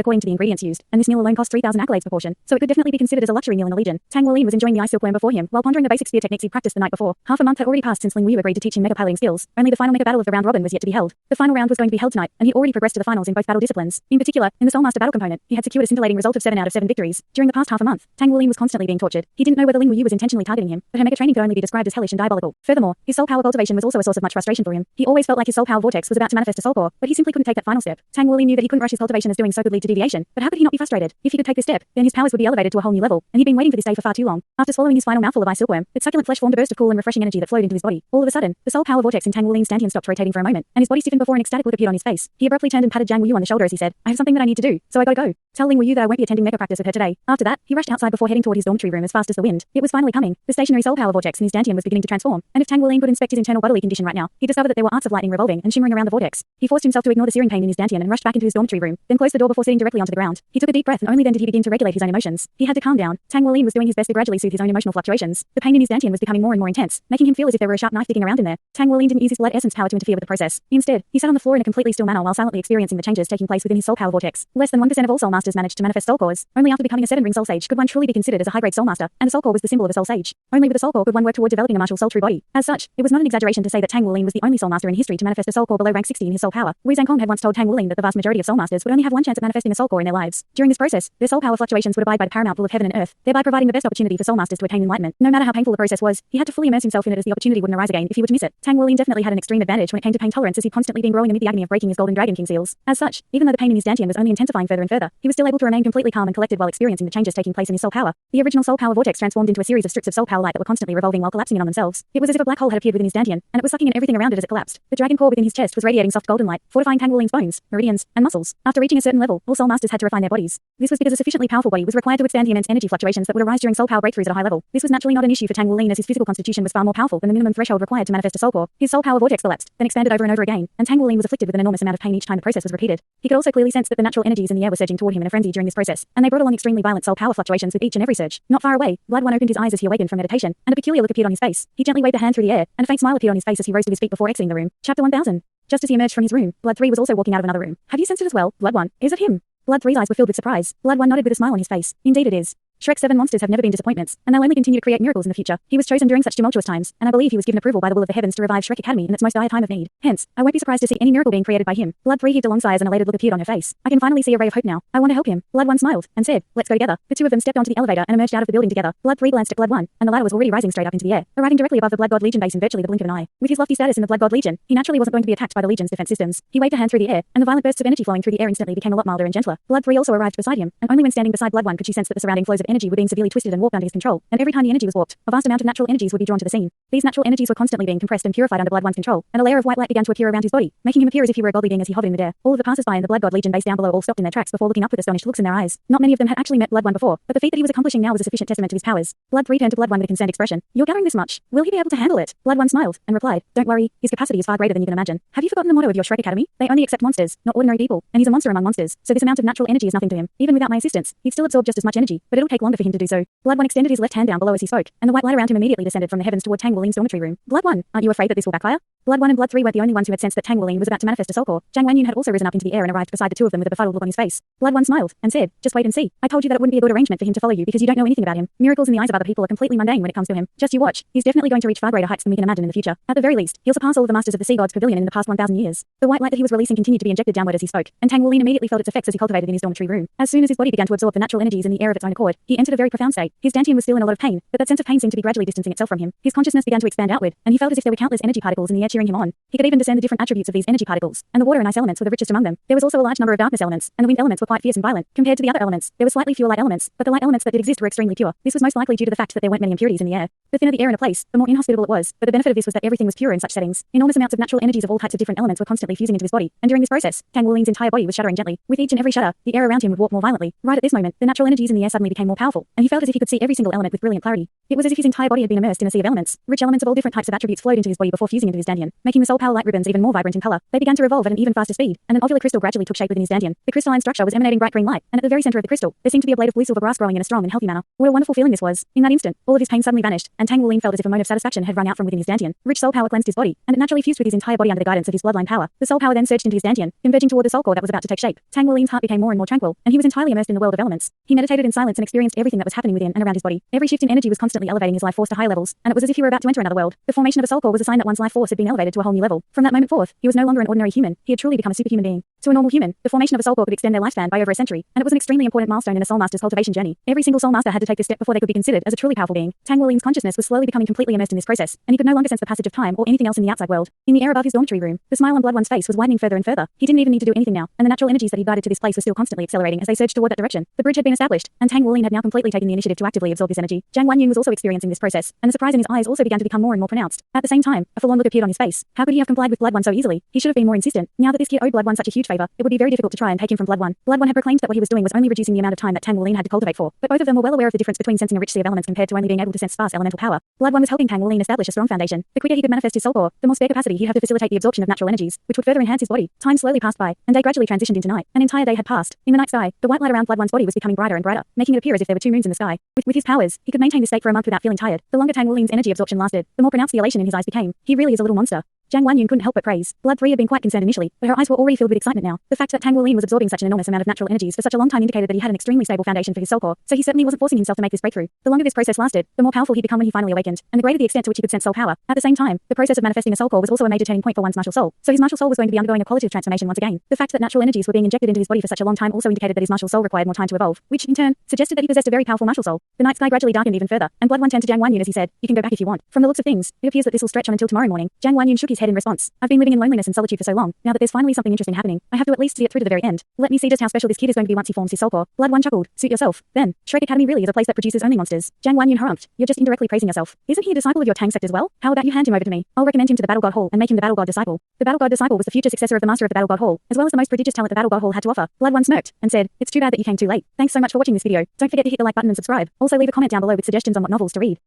S1: according to the ingredients used, and this meal alone cost 3,000 accolades per portion, so it could definitely be considered as a luxury meal in the Legion. Tang Wulin was enjoying the ice silkworm before him, while pondering the basic spear techniques he'd practiced the night before. Half a month had already passed since Ling Wu agreed to teach him mecha piloting skills. Only the final mecha battle of the round robin was yet to be held. The final round was going to be held tonight, and he already progressed to the finals in both battle disciplines. In particular, in the Soul Master battle component, he had secured a scintillating result of 7 out of 7 victories. During the past half a month, Tang Wulin was constantly being tortured. He didn't know whether Ling Wu was intentionally targeting him, but her mecha training could only be described as hellish and diabolical. Furthermore, his soul power cultivation was also a source of much frustration for him. He always felt like his soul power vortex was about to manifest a soul core, but he simply couldn't take that final step. Tang Wulin knew that he couldn't rush his cultivation as doing so could lead to deviation, but how could he not be frustrated? If he could take this step, then his powers would be elevated to a whole new level, and he'd been waiting for this day for far too long. After swallowing his final mouthful of ice silkworm, its succulent flesh formed a burst of cool and refreshing energy that flowed into his body. All of a sudden, the soul power vortex in Tang Wulin's dantian stopped rotating for a moment, and his body stiffened before an ecstatic look appeared on his face. He abruptly turned and patted Jiang Wuyu on the shoulder as he said, I have something that I need to do, so I gotta go. Tell Ling Wu that I won't be attending mecha practice with her today. After that, he rushed outside before heading toward his dormitory room as fast as the wind. It was finally coming. The stationary soul power vortex in his dantian was beginning to transform, and if Tang Wulin could inspect his internal bodily condition right now, he discovered that there were arcs of lightning revolving and shimmering around the vortex. He forced himself to ignore the searing pain in his dantian and rushed back into his dormitory room, then closed the door before sitting directly onto the ground. He took a deep breath and only then did he begin to regulate his own emotions. He had to calm down. Tang Wulin was doing his best to gradually soothe his own emotional fluctuations. The pain in his dantian was becoming more and more intense, making him feel as if there were a sharp knife digging around in there. Tang Wulin didn't use his blood essence power to interfere with the process. Instead, he sat on the floor in a completely still manner while silently experiencing the changes taking place within his soul power vortex. Less than 1% of all soul masters managed to manifest soul cores. Only after becoming a 7-ring soul sage could one truly be considered as a high-grade soul master, and a soul core was the symbol of a soul sage. Only with a soul core could one work toward developing a martial soul true body. As such, it was not an exaggeration to say that Tang Wulin was the only soul master in history to manifest a soul core below rank 60 in his soul power. Wu Zhangkong had once told Tang Wulin that the vast majority of soul masters would only have one chance at manifesting a soul core in their lives. During this process, their soul power fluctuations would abide by the paramount rule of heaven and earth, thereby providing the best opportunity for soul masters to attain enlightenment. No matter how painful the process was, he had to fully immerse himself in it as the opportunity wouldn't arise again if he were to miss it. Tang Wulin definitely had an extreme advantage when it came to pain tolerance, as he'd constantly been growing amid the agony of breaking his golden dragon king seals. As such, even though the pain in his dantian was only intensifying further and further, he was still able to remain completely calm and collected while experiencing the changes taking place in his soul power. The original soul power vortex transformed into a series of strips of soul power light that were constantly revolving while collapsing in on themselves. It was as if a black hole had appeared within his dantian, and it was sucking in everything around it as it collapsed. The dragon core within his chest was radiating soft golden light, fortifying Tang Tang Wulin's bones, meridians, and muscles. After reaching a certain level, all soul masters had to refine their bodies. This was because a sufficiently powerful body was required to withstand the immense energy fluctuations that would arise during soul power breakthroughs at a high level. This was naturally not an issue for Tang Wulin, as his physical constitution was far more powerful than the minimum threshold required to manifest a soul core. His soul power vortex collapsed, then expanded over and over again, and Tang Wulin was afflicted with an enormous amount of pain each time the process was repeated. He could also clearly sense that the natural energies in the air were surging toward him in a frenzy during this process, and they brought along extremely violent soul power fluctuations with each and every surge. Not far away, Blood One opened his eyes as he awakened from meditation, and a peculiar look appeared on his face. He gently waved a hand through the air, and a faint smile appeared on his face as he rose to his feet before exiting the room. Chapter 1000. Just as he emerged from his room, Blood 3 was also walking out of another room. Have you sensed it as well, Blood 1? Is it him? Blood 3's eyes were filled with surprise. Blood 1 nodded with a smile on his face. Indeed it is. Shrek's 7 monsters have never been disappointments, and they'll only continue to create miracles in the future. He was chosen during such tumultuous times, and I believe he was given approval by the will of the heavens to revive Shrek Academy in its most dire time of need. Hence, I won't be surprised to see any miracle being created by him. Blood 3 heaved a long sigh as an elated look appeared on her face. I can finally see a ray of hope now. I want to help him. Blood 1 smiled, and said, let's go together. The two of them stepped onto the elevator and emerged out of the building together. Blood 3 glanced at Blood 1, and the latter was already rising straight up into the air, arriving directly above the Blood God Legion base in virtually the blink of an eye. With his lofty status in the Blood God Legion, he naturally wasn't going to be attacked by the Legion's defense systems. He waved a hand through the air, and the violent bursts of energy flowing through the air instantly became a lot milder and gentler. Blood 3 also arrived beside him, and only when standing beside Blood 1 could she sense that the surrounding flows of energy were being severely twisted and warped under his control. And every time the energy was warped, a vast amount of natural energies would be drawn to the scene. These natural energies were constantly being compressed and purified under Blood 1's control, and a layer of white light began to appear around his body, making him appear as if he were a godly being as he hovered in midair. All of the passers-by in the Blood God Legion base down below all stopped in their tracks before looking up with astonished looks in their eyes. Not many of them had actually met Blood 1 before, but the feat that he was accomplishing now was a sufficient testament to his powers. Blood 3 turned to Blood 1 with a concerned expression. You're gathering this much. Will he be able to handle it? Blood 1 smiled, and replied, don't worry, his capacity is far greater than you can imagine. Have you forgotten the motto of your Shrek Academy? They only accept monsters, not ordinary people, and he's a monster among monsters, so this amount of natural energy is nothing to him. Even without my assistance, he'd still absorb just as much energy, but it'll take longer for him to do so. Blood 1 extended his left hand down below as he spoke, and the white light around him immediately descended from the heavens toward Tang Wulin's dormitory room. Blood 1, aren't you afraid that this will backfire? Blood 1 and Blood 3 weren't the only ones who had sensed that Tang Wulin was about to manifest a soul core. Jiang Wangyun had also risen up into the air and arrived beside the two of them with a befuddled look on his face. Blood 1 smiled, and said, just wait and see. I told you that it wouldn't be a good arrangement for him to follow you because you don't know anything about him. Miracles in the eyes of other people are completely mundane when it comes to him. Just you watch. He's definitely going to reach far greater heights than we can imagine in the future. At the very least, he'll surpass all of the masters of the Sea God's Pavilion in the past 1,000 years. The white light that he was releasing continued to be injected downward as he spoke, and Tang Wulin immediately felt its effects as he cultivated in his dormitory room. As soon as his body began to absorb the natural energies in the air of its own accord, he entered a very profound state. His dantian was still in a lot of pain, but that sense of pain seemed to be gradually distancing itself from him. His consciousness began to expand outward, and he felt as if there were countless energy particles in the air cheering him on. He could even discern the different attributes of these energy particles, and the water and ice elements were the richest among them. There was also a large number of darkness elements, and the wind elements were quite fierce and violent. Compared to the other elements, there were slightly fewer light elements, but the light elements that did exist were extremely pure. This was most likely due to the fact that there weren't many impurities in the air. The thinner the air in a place, the more inhospitable it was, but the benefit of this was that everything was pure in such settings. Enormous amounts of natural energies of all types of different elements were constantly fusing into his body, and during this process, Tang Wulin's entire body was shuddering gently. With each and every shudder, the air around him would warp more violently. Right at this moment, the natural energies in the air suddenly became more powerful, and he felt as if he could see every single element with brilliant clarity. It was as if his entire body had been immersed in a sea of elements. Rich elements of all different types of attributes flowed into his body before fusing into his dantian, making the soul power light ribbons even more vibrant in color. They began to revolve at an even faster speed, and an ovular crystal gradually took shape within his dantian. The crystalline structure was emanating bright green light, and at the very center of the crystal, there seemed to be a blade of blue silver grass growing in a strong and healthy manner. What a wonderful feeling this was. In that instant, all of his pain suddenly vanished, and Tang Wulin felt as if a moan of satisfaction had rung out from within his dantian. Rich soul power cleansed his body, and it naturally fused with his entire body under the guidance of his bloodline power. The soul power then surged into his dantian, converging toward the soul core that was about to take shape. Tang Wulin's heart became more and more tranquil, and he was entirely immersed in the world of elements. He meditated in silence and experienced everything that was happening within and around his body. Every shift in energy was constantly elevating his life force to higher levels, and it was as if he were about to enter another world. The formation of a soul core was a sign that one's life force had been elevated to a whole new level. From that moment forth, he was no longer an ordinary human. He had truly become a superhuman being. To a normal human, the formation of a soul core could extend their lifespan by over a century, and it was an extremely important milestone in a soul master's cultivation journey. Every single soul master had to take this step before they could be considered as a truly powerful being. Tang Wulin's consciousness was slowly becoming completely immersed in this process, and he could no longer sense the passage of time or anything else in the outside world. In the air above his dormitory room, the smile on Blood 1's face was widening further and further. He didn't even need to do anything now, and the natural energies that he guided to this place were still constantly accelerating as they surged toward that direction. The bridge had been established, and Tang Wulin had now completely taken the initiative to actively absorb this energy. Jiang Wangyun was also experiencing this process, and the surprise in his eyes also began to become more and more pronounced. At the same time, a forlorn look appeared on his face. How could he have complied with Blood 1 so easily? He should have been more insistent. Now that this kid owed Blood 1 such a huge favor, it would be very difficult to try and take him from Blood 1. Blood 1 had proclaimed that what he was doing was only reducing the amount of time that Tang Wulin had to cultivate for, but both of them were well aware of the difference between sensing a rich sea of elements compared to only being able to sense sparse elemental power. Blood 1 was helping Tang Wulin establish a strong foundation. The quicker he could manifest his soul core, the more spare capacity he'd have to facilitate the absorption of natural energies, which would further enhance his body. Time slowly passed by, and day gradually transitioned into night. An entire day had passed. In the night sky, the white light around Blood 1's body was becoming brighter and brighter, making it appear as if there were two moons in the sky. With his powers, he could maintain this state for a month without feeling tired. The longer Tang Wulin's energy absorption lasted, the more pronounced the elation in his eyes became. He really is a little monster. Jiang Wangyun couldn't help but praise. Blood 3 had been quite concerned initially, but her eyes were already filled with excitement now. The fact that Tang Wulin was absorbing such an enormous amount of natural energies for such a long time indicated that he had an extremely stable foundation for his soul core, so he certainly wasn't forcing himself to make this breakthrough. The longer this process lasted, the more powerful he'd become when he finally awakened, and the greater the extent to which he could sense soul power. At the same time, the process of manifesting a soul core was also a major turning point for one's martial soul, so his martial soul was going to be undergoing a qualitative transformation once again. The fact that natural energies were being injected into his body for such a long time also indicated that his martial soul required more time to evolve, which, in turn, suggested that he possessed a very powerful martial soul. The night sky gradually darkened even further, and Blood 1 turned to Jiang Wangyun as he said, "You can go back if you want. From the looks of things, it appears that this will stretch on until tomorrow morning." Jiang Wangyun shook his head. head in response. I've been living in loneliness and solitude for so long. Now that there's finally something interesting happening, I have to at least see it through to the very end. Let me see just how special this kid is going to be once he forms his soul core. Blood One chuckled. Suit yourself. Then, Shrek Academy really is a place that produces only monsters. Jiang Wan Yun harumphed. You're just indirectly praising yourself. Isn't he a disciple of your Tang sect as well? How about you hand him over to me? I'll recommend him to the Battle God Hall and make him the Battle God Disciple. The Battle God Disciple was the future successor of the Master of the Battle God Hall, as well as the most prodigious talent the Battle God Hall had to offer. Blood One smirked and said, "It's too bad that you came too late. Thanks so much for watching this video. Don't forget to hit the like button and subscribe. Also leave a comment down below with suggestions on what novels to read.